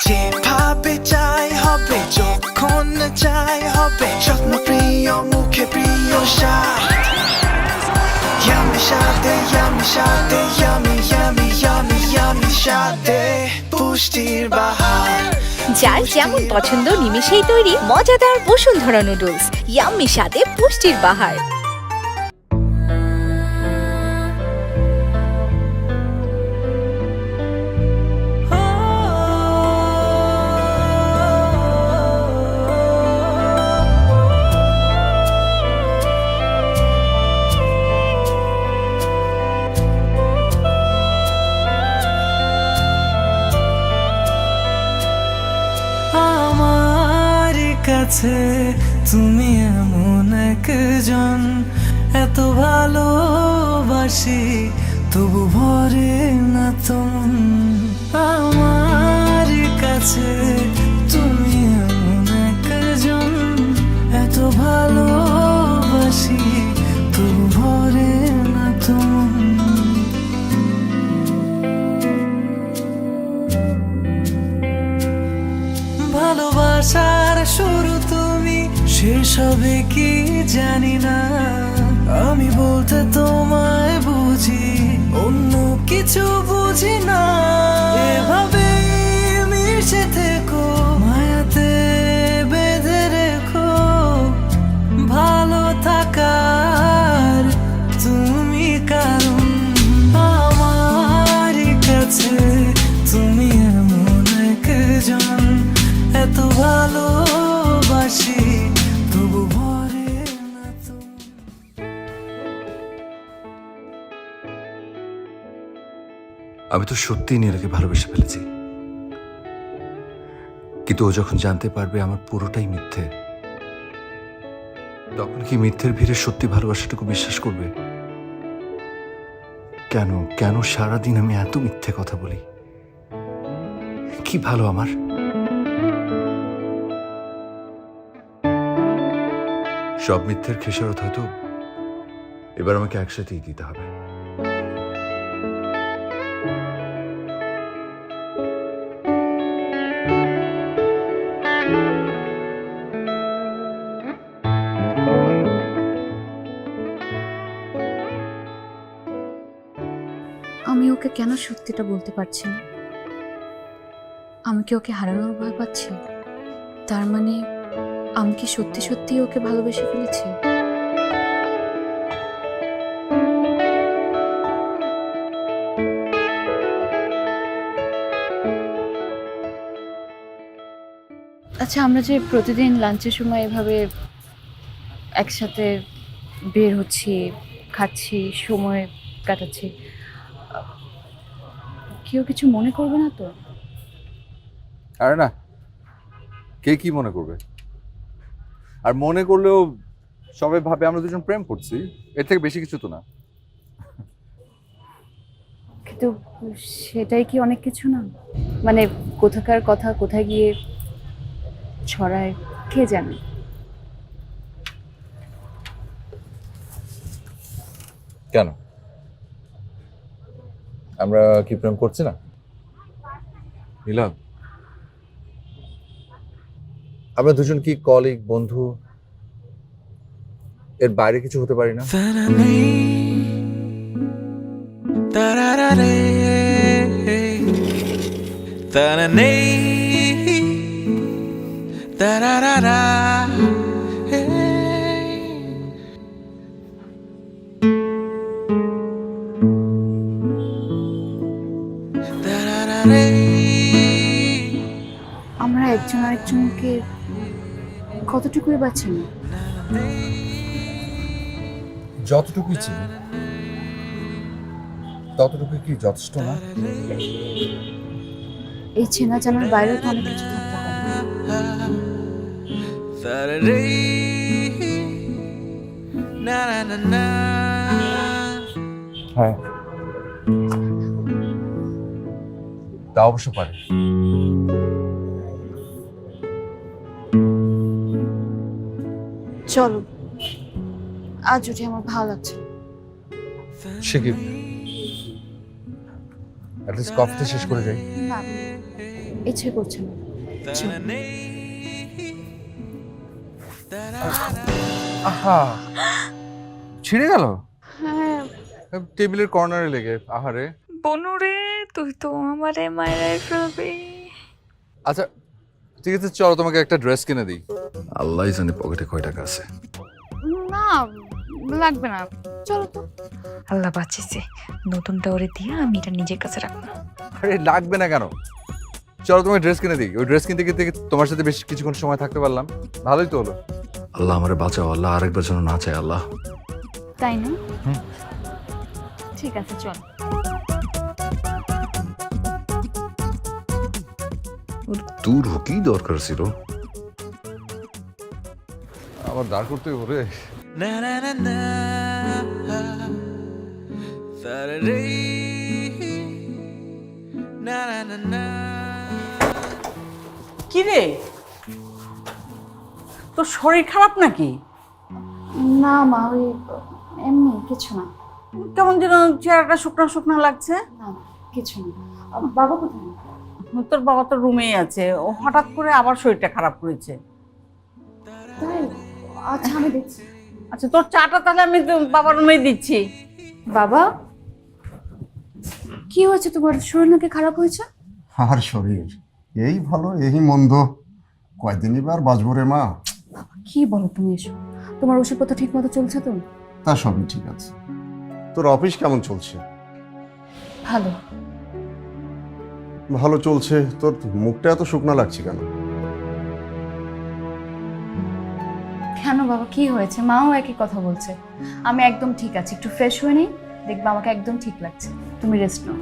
যেভাবে চাই হবে, যখন চাই হবে, যত্ন প্রিয় মুখে প্রিয় স্বাদ। Yummy shade, yummy shade, yummy, yummy, yummy, yummy shade, পুষ্টির বাহার। যার যেমন পছন্দ নিমেষেই তৈরি মজাদার বসুন্ধরা নুডলস, ইয়াম্মি স্বাদে পুষ্টির বাহার। আমার কাছে তুমি এমন একজন, এত ভালোবাসি তবু ভরে না তোমন। আমার কাছে তুমি এমন একজন, এত ভালোবাসি তবু ভরে না তোমন। ভালোবাসার শুরু তুমি, শেষ হবে কি জানি না। আমি বলতে তোমায় বুঝি, অন্য কিছু বুঝি না। এভাবে মিশে থেকো, মায়াতে বেঁধে রেখো, ভালো থাকার তুমি কারণ। আমার কাছে তুমি এমন একজন, এত ভালোবাসি তবু ভরে না তুমি। আমি তো সত্যিই নীলাকে ভালোবেসে ফেলেছি, কিন্তু ও যখন জানতে পারবে আমার পুরোটাই মিথ্যে, তখন কি মিথ্যের ভিড়ে সত্যি ভালোবাসাটুকু বিশ্বাস করবে? কেন কেন সারাদিন আমি এত মিথ্যে কথা বলি? কি ভালো আমার। সব মিথ্যের খেসারত হয়তো এবার আমাকে একসাথেই দিতে হবে। আমি ওকে কেন সত্যিটা বলতে পারছি না? আমি কি ওকে হারানোর ভয় পাচ্ছি? তার মানে আমি কি সত্যি সত্যি ওকে ভালোবেসে ফেলেছি? আচ্ছা, আমরা যে প্রতিদিন লাঞ্চের সময় এভাবে একসাথে বের হচ্ছি, খাচ্ছি, সময় কাটাচ্ছি, কেউ কিছু মনে করবে না তো? আরে না, কে কি মনে করবে? আর মনে করলেও সবাই ভাবে আমরা দুজন প্রেম করছি, এর থেকে বেশি কিছু তো না। কিন্তু সেটাই কি অনেক কিছু না? মানে কোথাকার কথা কোথায় গিয়ে ছড়ায় কে জানে? কেন আমরা কি প্রেম করছি না? নীলা, আমরা দুজন কি কলিগ, বন্ধু, এর বাইরে কিছু হতে পারি না? আমরা একজন আরেকজনকে কতটুকুই বা চিনি? যতটুকুই চিনি ততটুকু কি যথেষ্ট না? এই চেনা জানার বাইরেও তো অনেক কিছু থাকতে পারে। হ্যাঁ, তা অবশ্য পারে। চলো, আজ উঠে আমার ভালো লাগছে। সে কি অ্যাটলিস্ট কফিতে শেষ করে যাই। না, ইচ্ছে করছে না। চলো। আহা, ছিঁড়ে গেল হ্যাঁ, টেবিলের কর্নারে লেগে। আহারে। বনুরে তুই তো আমারে মায়ের ফেলবি। আচ্ছা ঠিক আছে, চলো তোমাকে একটা ড্রেস কিনে দিই। আল্লাহ জানে পকেটে কয় টাকা আছে। না লাগবে না, চলো তো। আল্লাহ বাঁচিয়েছে, নতুনটা ওরে দিয়ে আমি এটা নিজের কাছে রাখবো। আরে লাগবে না কেন, চলো তোমাকে ড্রেস কিনে দিই। ওই ড্রেস কিনতে কিনতে তোমার সাথে বেশ কিছুক্ষণ সময় থাকতে পারলাম, ভালোই তো হলো। আল্লাহ আমারে বাঁচাও, আল্লাহ আরেকবার যেন না চায় আল্লাহ। তাই না? ঠিক আছে, চল। দূর কি দরকার ছিল আবার দাঁড় করতে ওরে। কি রে, তোর শরীর খারাপ নাকি? না মা, ওই এমনি কিছু না। কেমন যেন চেহারাটা শুকনা শুকনা লাগছে। না কিছু না। বাবা কোথায়? তোর বাবা তো রুমেই আছে, ও হঠাৎ করে আবার শরীরটা খারাপ করেছে। তাই? আচ্ছা আমি দেখছি। আচ্ছা তোর চাটা তাহলে আমি বাবার রুমেই দিচ্ছি। বাবা, কি হয়েছে তোমার? শরীর নাকি খারাপ হয়েছে? আর শরীর এই ভালো এই মন্দ, কয়দিনই বার বাঁচবো রে মা। কি বলো তুমি এসব? তোমার ওষুধপত্র ঠিক মতো চলছে তো? তা সবই ঠিক আছে। তোর অফিস কেমন চলছে? ভালো। ভালো চলছে। তোর মুখটা এত শুকনা লাগছে কেন? কেন বাবা, কি হয়েছে? মাও একই কথা বলছে। আমি একদম ঠিক আছি, একটু ফ্রেশ হয়ে নেই, দেখবা আমাকে একদম ঠিক লাগছে। তুমি রেস্ট নাও।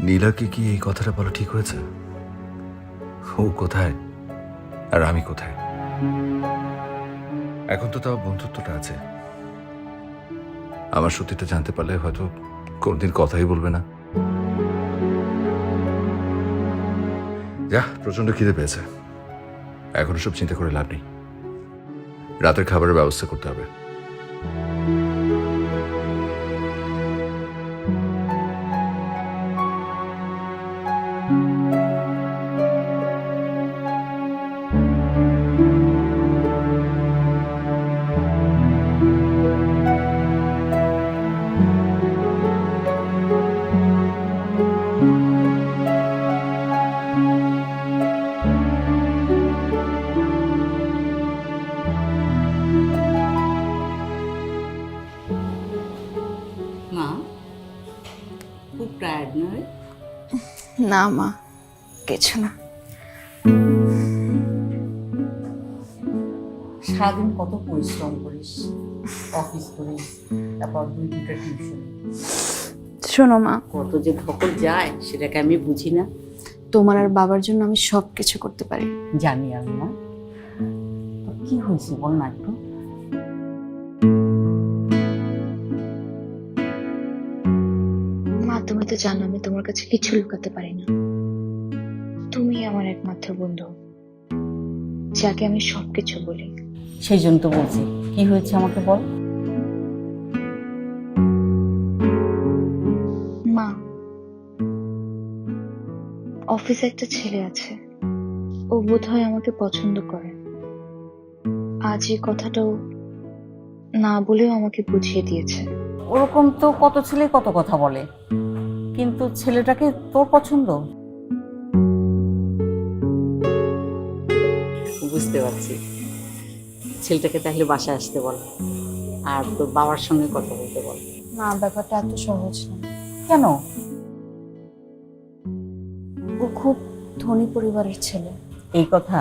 নীলাকে কি এই কথাটা বলা ঠিক হয়েছে? ও কোথায় আর আমি কোথায়? এখন তো তাও বন্ধুত্বটা আছে। আমার সত্যিটা জানতে পারলে হয়তো কোনদিন কথাই বলবে না। যা, প্রচন্ড খিদে পেয়েছে। এখন সব চিন্তা করে লাভ নেই, রাতের খাবারের ব্যবস্থা করতে হবে। মা খুব টায়ার্ড নয়? না মা, কিছু না। সারাদিন কত পরিশ্রম করিস, অফিস করিস, তারপর 2-2টা টিউশন। শোনো মা, কত যে ধকল যায় সেটাকে আমি বুঝি না। তোমার আর বাবার জন্য আমি সব কিছু করতে পারি। জানি আমি মা। কি হয়েছে বল না একটু। মা, তুমি তো জানো আমি তোমার কাছে কিছু লুকাতে পারি না। তুমি আমার একমাত্র বন্ধু, যাকে আমি সবকিছু বলি। সেই জন্য তো বলছি, কি হয়েছে আমাকে বল। মা, অফিসে একটা ছেলে আছে, ও বোধহয় আমাকে পছন্দ করে। আজ এই কথাটাও না বলেও আমাকে বুঝিয়ে দিয়েছে। ওরকম তো কত ছেলে কত কথা বলে, কিন্তু ছেলেটাকে তোর পছন্দ? বুঝতে পারছি। ছেলেটাকে তাহলে বাসায় আসতে বল, আর তোর বাবার সঙ্গে কথা বলতে বল। না, ব্যাপারটা এত সহজ না। কেন? ও খুব ধনী পরিবারের ছেলে। এই কথা?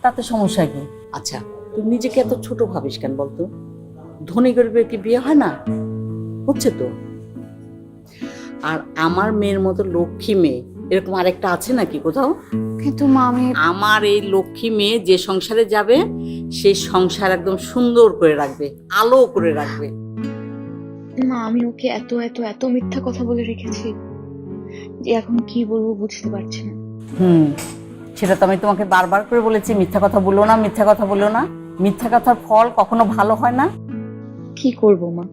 তাতে সমস্যা কি? আচ্ছা, তুই নিজেকে এত ছোট ভাবিস কেন বলতো? ধনী গরিবের কি বিয়ে হয় না? হচ্ছে তো। আর আমার মেয়ের মতো লক্ষ্মী মেয়ে এরকম আরেকটা আছে নাকি কোথাও? কিন্তু মা, আমার এই লক্ষ্মী মেয়ে যে সংসারে যাবে, সেই সংসার একদম সুন্দর করে রাখবে, আলো করে রাখবে। মা, আমি ওকে এত এত এত মিথ্যা কথা বলে রেখেছি যে এখন কি বলবো বুঝতে পারছি না। সেটা তো আমি তোমাকে বারবার করে বলেছি, মিথ্যা কথা বলো না, মিথ্যা কথা বলো না। মিথ্যা কথার ফল কখনো ভালো হয় না। কি করব মা,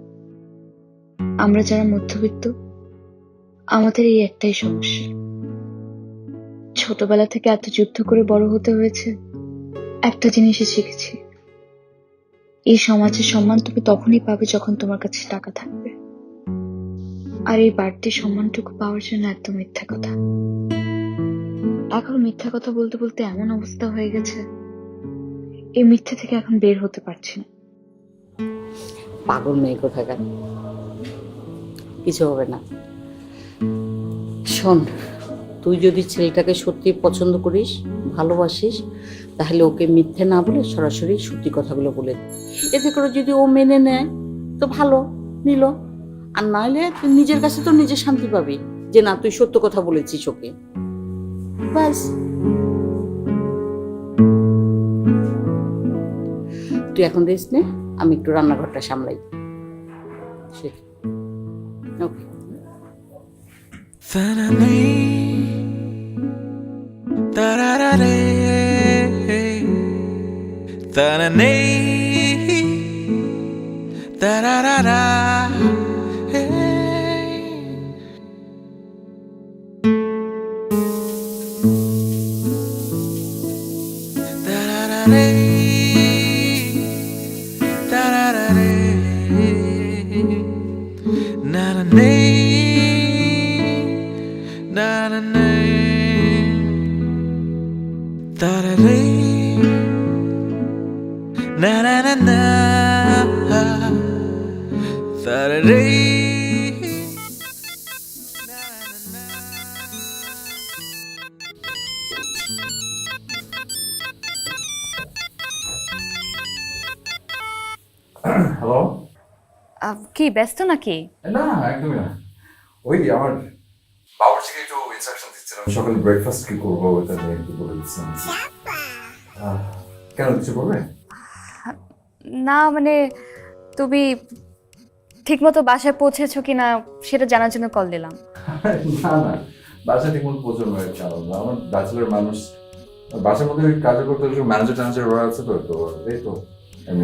আমরা যারা মধ্যবিত্ত, আমাদের এই একটাই সমস্যা। ছোটবেলা থেকে এত যুদ্ধ করে বড় হতে হয়েছে, একটা জিনিসই শিখেছি, এই সমাজে সম্মান তুমি তখনই পাবে যখন তোমার কাছে টাকা থাকবে। আর এই বাড়তি সম্মানটুকু পাওয়ার জন্য এত মিথ্যা কথা। এখন মিথ্যা কথা বলতে বলতে এমন অবস্থা হয়ে গেছে, এই মিথ্যা থেকে এখন বের হতে পারছি না। পাগল মেয়ে কোথাকার, কিছু হবে না। শোন, তুই যদি ছেলেটাকে সত্যি পছন্দ করিস, ভালোবাসিস, তাহলে ওকে মিথ্যে না বলে সরাসরি সত্যি কথাগুলো বলে দে। এতে করে যদি ও মেনে নেয় তো ভালো, নিল। আর নাহলে তুই নিজের কাছে তো নিজে শান্তি পাবি যে না, তুই সত্য কথা বলেছিস ওকে। ব্যাস। তুই এখন দেখ নে, আমি একটু রান্নাঘরটা সামলাই। ওকে। হ্যালো। কি ব্যস্ত নাকি? না একদমই না, ওই আমার বাবুর্চিকে একটু ইনস্ট্রাকশন দিচ্ছিলাম সকালে ব্রেকফাস্ট কি করবো এটা নিয়ে একটু বলে দিচ্ছিলাম। কেন কিছু করবে? না মানে, তুমি ঠিকমতো বাসায় পৌঁছেছো কিনা সেটা জানার জন্য কল দিলাম। না না, বাসা ঠিক মতো পৌঁছানো হয়েছে। আমার ব্যাচেলার মানুষ, বাসার মধ্যে কাজ করতে ম্যানেজার ট্যানেজার ওরা আছে তো, তো এই তো আমি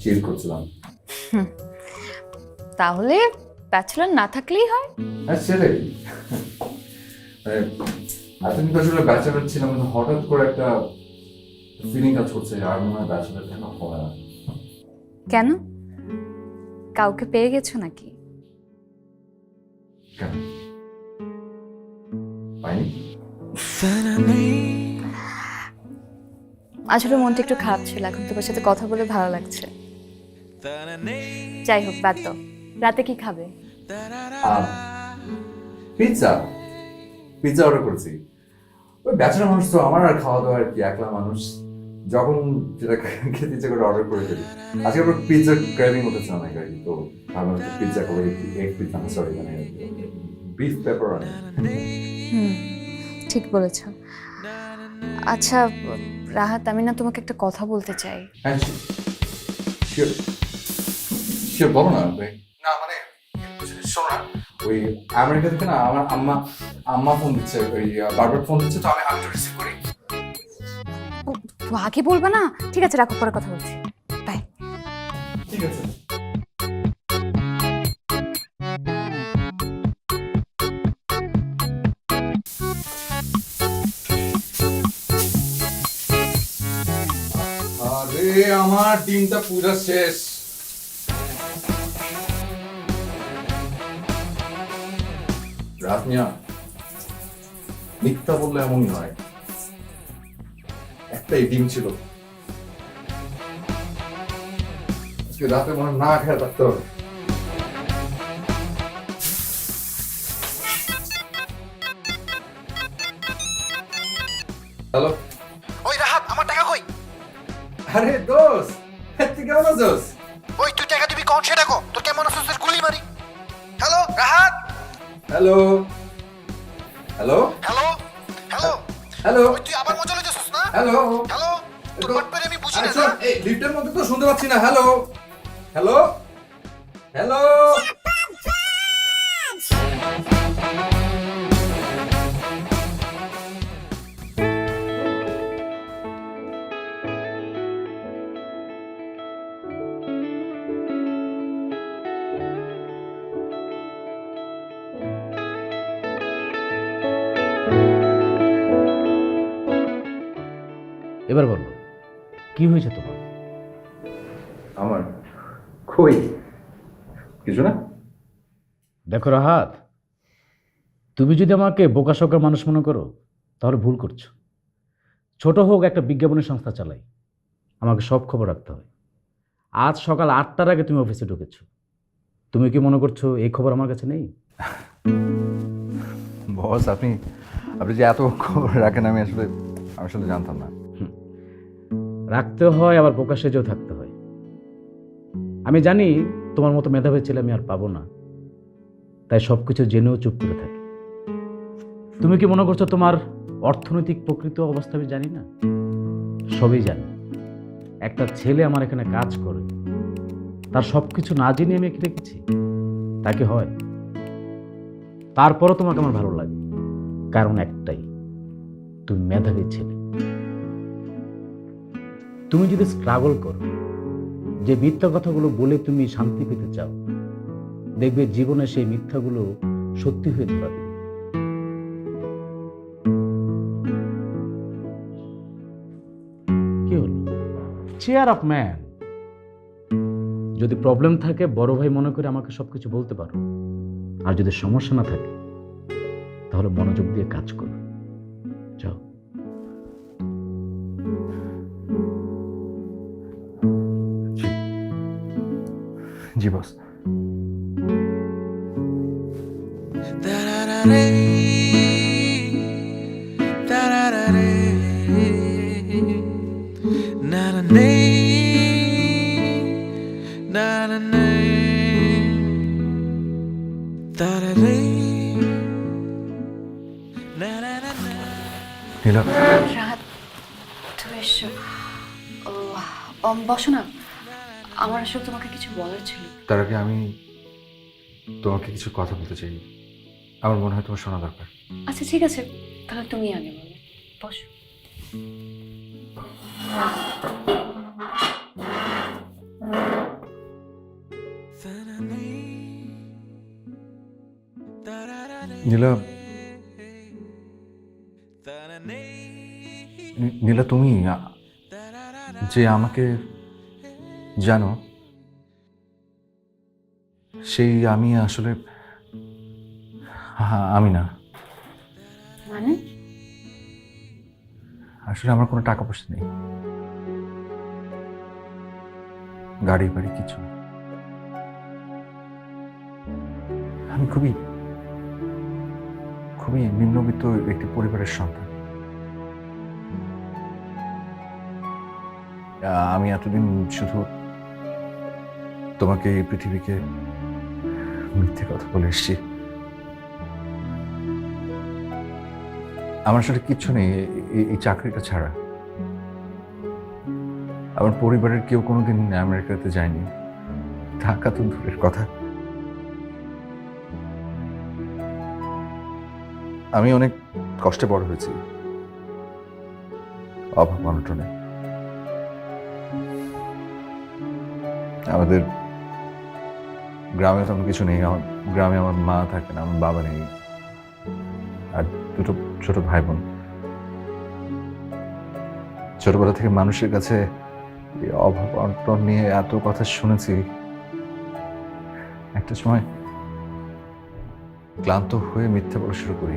চিল করছিলাম। তাহলে ব্যাচেলার না থাকলেই হয়। হ্যাঁ সেটাই, এতদিন তো আসলে ব্যাচেলার ছিলাম, কিন্তু হঠাৎ করে একটা ফিলিং কাজ করছে আর মনে হয় ব্যাচেলার কেন হয় না। কেন, কাউকে পেয়ে গেছো নাকি? কেন পাইনি? আসলে মনটা একটু খারাপ ছিল, এখন তোমার সাথে কথা বলে ভালো লাগছে। যাই হোক, বাদ দাও। রাতে কি খাবে? পিৎজা পিৎজা অর্ডার করেছি। ওই ব্যাচেলার মানুষ তো, আমার আর খাওয়া দাওয়া আর কি, একলা মানুষ, যখন যেটা খেতে ইচ্ছে করে অর্ডার করে ফেলি। আজকে আবার পিৎজা ক্রেভিং উঠেছে অনেক আর কি, তো ভাবলাম একটু পিৎজা খাবো। এগ পিৎজা, সরি মানে বিফ পেপারনি। ঠিক বলেছ। আচ্ছা রাহাত, আমি না তোমাকে একটা কথা বলতে চাই। হ্যাঁ শিওর শিওর, বলো না ভাই। না মানে শোনো না, ওই আমেরিকা থেকে না আমার আম্মা ফোন দিচ্ছে, ওই বারবার ফোন দিচ্ছে, তো আমি একটু রিসিভ করি। তো আগে বলবে না? ঠিক আছে, রাখো, পরে কথা বলছি। বাই। ঠিক আছে। আজকে আমার দিনটা পুরো শেষ। রাত মিয়া, মিথ্যা বললে এমনই হয়। একটাই ডিম ছিল, আজকে রাতে মনে হয় না খেয়ে থাকতে হবে। হ্যালো, ওই রাহাত, আমার টাকা কই? আরে দোস্ত, তুই কেমন আছিস? ওই তুই টাকা দিবি কোন সেটা কো, তোর কেমন আছিস তোর গুলি মারি। Hello Rahat. Hello hello hello hello hello, ওই তুই আবার মজা লইতেছিস না? হ্যালো হ্যালো, তোর বাটপারে আমি বুঝি না। আচ্ছা, এই লিফটের মধ্যে তো শুনতে পাচ্ছি না। Hello hello hello. এবার বলো, কি হয়েছে তোমার? আমার কই কিছু না। দেখো রাহাত, তুমি যদি আমাকে বোকাশোকা মানুষ মনে করো তাহলে ভুল করছো। ছোট হোক, একটা বিজ্ঞাপনী সংস্থা চালাই, আমাকে সব খবর রাখতে হয়। আজ সকাল 8টার আগে তুমি অফিসে ঢুকেছো। তুমি কি মনে করছো এই খবর আমার কাছে নেই? বস, আপনি যে এত খবর রাখেন আমি আসলে জানতাম না। রাখতে হয়, আবার বোকা সেজেও থাকতে হয়। আমি জানি তোমার মতো মেধাবী ছেলে আমি আর পাবো না, তাই সব কিছু জেনেও চুপ করে থাকি। তুমি কি মনে করছো তোমার অর্থনৈতিক প্রকৃত অবস্থা আমি জানি না? সবই জানি। একটা ছেলে আমার এখানে কাজ করে, তার সব কিছু না জেনে আমি এখানে রেখেছি, তাকে হয়। তারপরও তোমাকে আমার ভালো লাগে, কারণ একটাই, তুমি মেধাবী ছেলে। তুমি যদি স্ট্রাগল করো, যে মিথ্যা কথাগুলো বলে তুমি শান্তি পেতে চাও, দেখবে জীবনে সেই মিথ্যাগুলো সত্যি হয়ে দাঁড়াবে। কি হলো? Chair up man. যদি প্রবলেম থাকে বড় ভাই মনে করে আমাকে সবকিছু বলতে পারো, আর যদি সমস্যা না থাকে তাহলে মনোযোগ দিয়ে কাজ করো। যাও। জি বস। নীলা, রাত, তুমি এসো। বসো না, আমার আসলে তোমাকে কিছু বলার ছিল। তার আগে আমি তোমাকে কিছু কথা বলতে চাই। আমার মনে হয় তোমার শোনা দরকার। আচ্ছা ঠিক আছে, তাহলে তুমি আগে বলো। বসো। নীলা, তুমি যে আমাকে জানো, সেই আমি আসলে আমি না। মানে? আসলে আমার কোনো টাকা পয়সা নেই, গাড়ি বাড়ি কিছু না। আমি খুবই খুবই নিম্নবিত্ত একটি পরিবারের সন্তান। আমি এতদিন শুধু তোমাকে এই পৃথিবীকে মিথ্যে কথা বলে এসেছি। আমার আসলে কিচ্ছু নেই এই চাকরিটা ছাড়া। আমার পরিবারের কেউ কোনোদিন আমেরিকাতে যায়নি, ঢাকা তো দূরের কথা। আমি অনেক কষ্টে বড় হয়েছি, অভাব অনটনে। আমাদের গ্রামে তেমন কিছু নেই। আমার গ্রামে আমার মা থাকে না, আমার বাবা নেই, আর দুটো ছোট ভাই বোন। ছোটবেলা থেকে মানুষের কাছে এই অভাব অনটন নিয়ে এত কথা শুনেছি, একটা সময় ক্লান্ত হয়ে মিথ্যা বলা শুরু করি।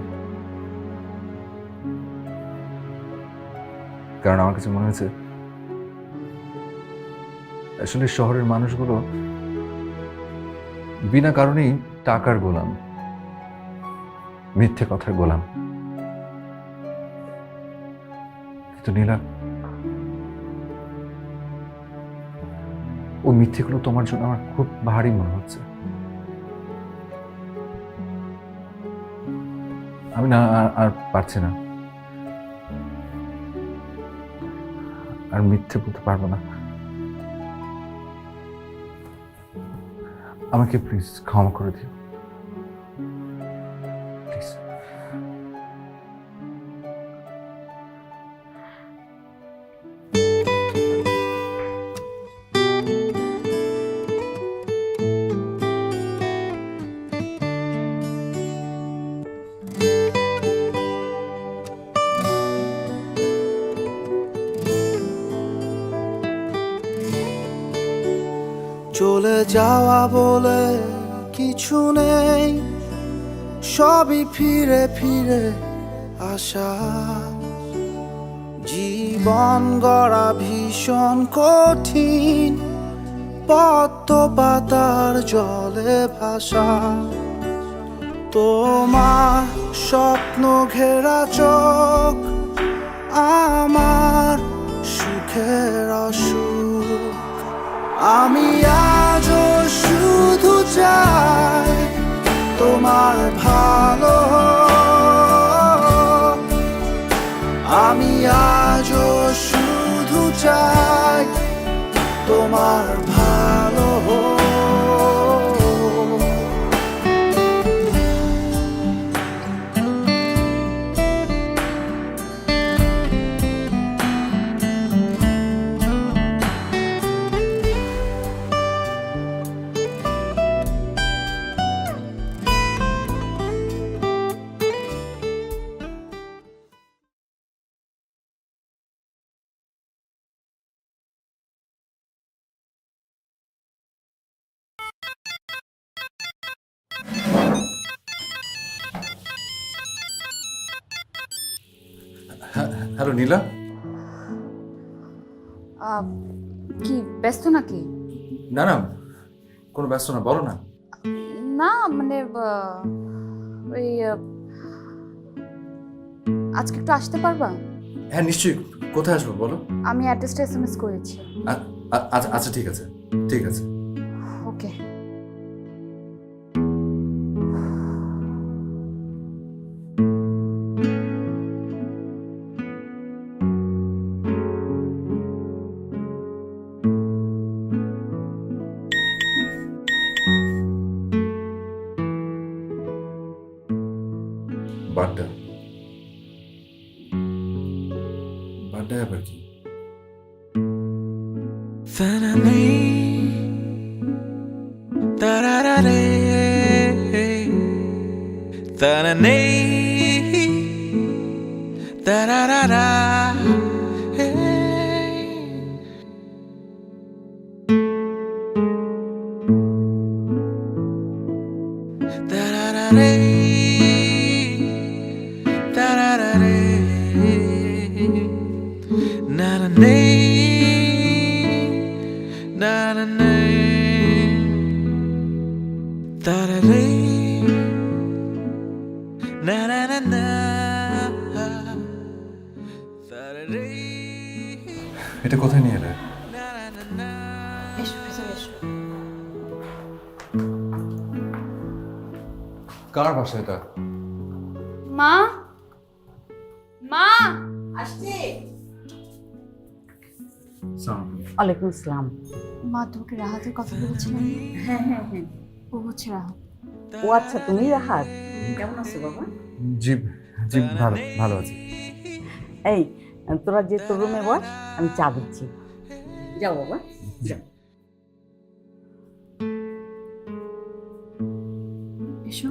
কারণ আমার কাছে মনে হয়েছে আসলে শহরের মানুষগুলো বিনা কারণেই টাকার গোলাম, মিথ্যে কথার গোলাম। কিন্তু নীলা, ও মিথ্যেগুলো তোমার জন্য আমার খুব ভারী মনে হচ্ছে। আমি না আর পারছি না, আর মিথ্যে বলতে পারবো না। আমাকে প্লিজ ক্ষমা করে দিও, প্লিজ। চলে যাওয়া বলে কিছু নেই, সবই ফিরে ফিরে আসা। জীবন গড়া ভীষণ কঠিন, পদ্ম পাতার জলে ভাসা। তোমার স্বপ্ন ঘেরা চোখ আমার সুখের অসুখ। আমি আজও শুধু চাই তোমার ভালো, আমি আজও শুধু চাই তোমার ভালো। হ্যালো নীলা। কি ব্যস্ত নাকি? না না, কোনো ব্যস্ত না, বলো না। না মানে ওই আজকে একটু আসতে পারবা? হ্যাঁ নিশ্চয়ই, কোথায় আসবো বলো। আমি অ্যাড্রেসটা এসএমএস করেছি। আচ্ছা ঠিক আছে, ঠিক আছে। ওকে। বাড্ডা, বাড্ডা আবার কি? এটা কোথায় নিয়ে এলে? এসো ভেতরে এসো। কার বাসা এটা? মা, মা আসছে। ওয়ালাইকুম আসসালাম। মা তোমাকে রাহাতের কথা বলেছিলেন? হ্যাঁ হ্যাঁ হ্যাঁ, ও হচ্ছে রাহাত। ও আচ্ছা, তুমি রাহাত, কেমন আছো বাবা? জি জি, ভালো ভালো আছি। এই তোরা যে তোর রুমে বস, আমি চা দিচ্ছি। যাও বাবা, যাও। এসো।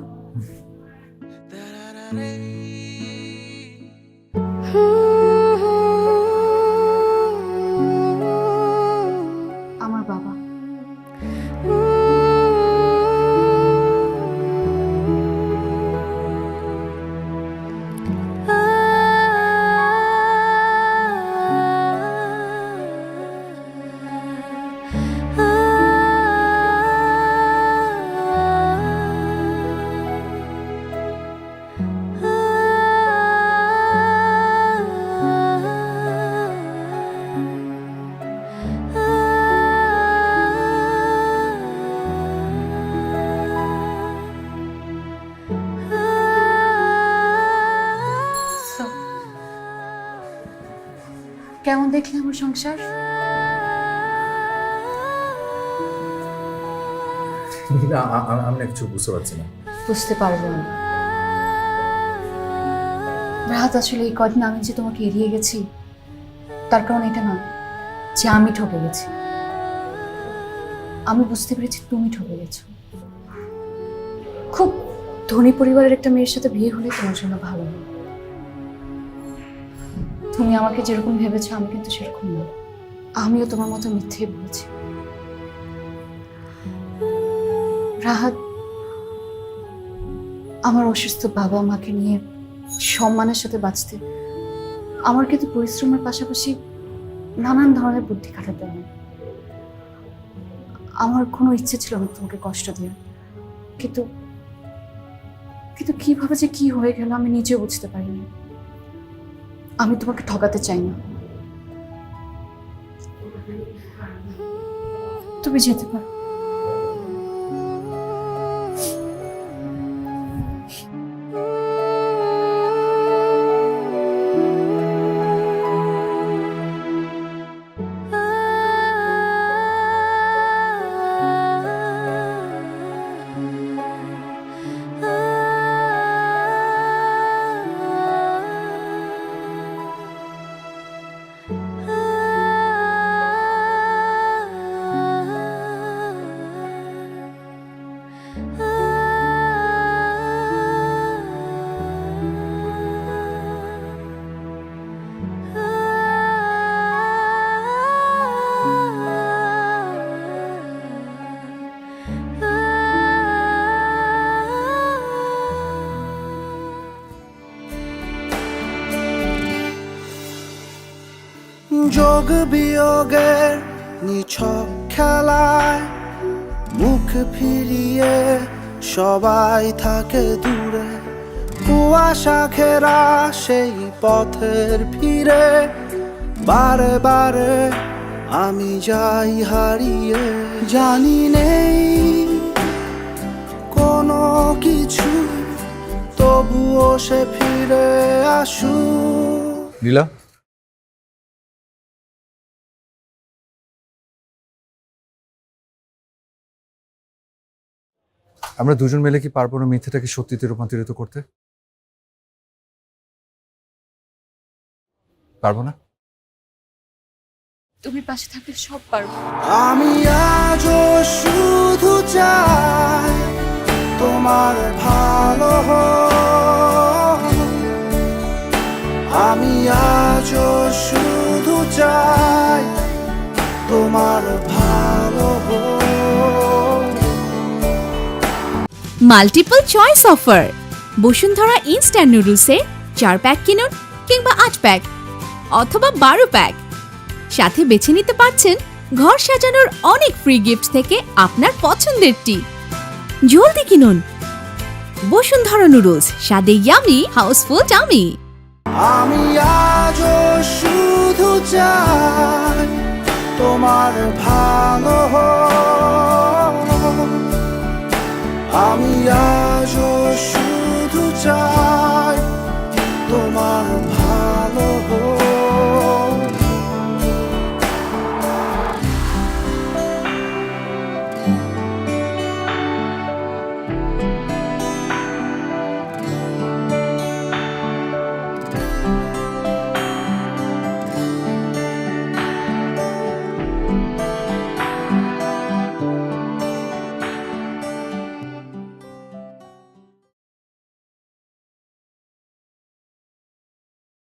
কেমন দেখলে আমার সংসার? আমি না কিছু বুঝতে পারছি না। বুঝতে পারবো না রাহাত, আসলে এই কদিন আমি যে তোমাকে এড়িয়ে গেছি তার কারণ এটা না যে আমি ঠকে গেছি, আমি বুঝতে পেরেছি তুমি ঠকে গেছো। খুব ধনী পরিবারের একটা মেয়ের সাথে বিয়ে হলে তোমার জন্য ভালো হবে। তুমি আমাকে যেরকম ভেবেছো আমি কিন্তু সেরকম না, আমিও তোমার মতো মিথ্যেই বলছি। রাহাত, আমার অসুস্থ বাবা মাকে নিয়ে সম্মানের সাথে বাঁচতে আমার কিন্তু পরিশ্রমের পাশাপাশি নানান ধরনের বুদ্ধি খাটাতে হয়। আমার কোনো ইচ্ছে ছিল না তোমাকে কষ্ট দেওয়ার, কিন্তু কিন্তু কিভাবে যে কি হয়ে গেল আমি নিজেও বুঝতে পারিনি। আমি তোমাকে ঠকাতে চাই না, তুমি যেতে পারো। যোগ বিয়োগের নিছক খেলায় মুখ ফিরিয়ে সবাই থাকে দূরে, কুয়াশা ঘেরা সেই পথের ফিরে বারে বারে আমি যাই হারিয়ে। জানি নেই কোনো কিছু, তবুও সে ফিরে আসু। লীলা, আমরা দুজন মিলে কি পারবো না মিথ্যাটাকে সত্যিতে রূপান্তরিত করতে? পারবো না? তুমি পাশে থাকলে সব পারবো। আমি আজও শুধু চাই তোমার ভালো হোক। আমি আজও শুধু চাই তোমার ভালো হোক। Multiple choice offer Bashundhara instant নুডলসে 4 প্যাক কিনুন কিংবা 8 প্যাক অথবা 12 প্যাক, সাথে বেছে নিতে পারছেন ঘর সাজানোর অনেক ফ্রি গিফট থেকে আপনার পছন্দেরটি। জলদি কিনুন বসুন্ধরা নুডলস, স্বাদে ইয়ামি, হাউসফুল টামি। আমি আজও শুধু চাই তোমার ভালো হোক। আমি আজও শুধু চাই তোমার ভালো হোক।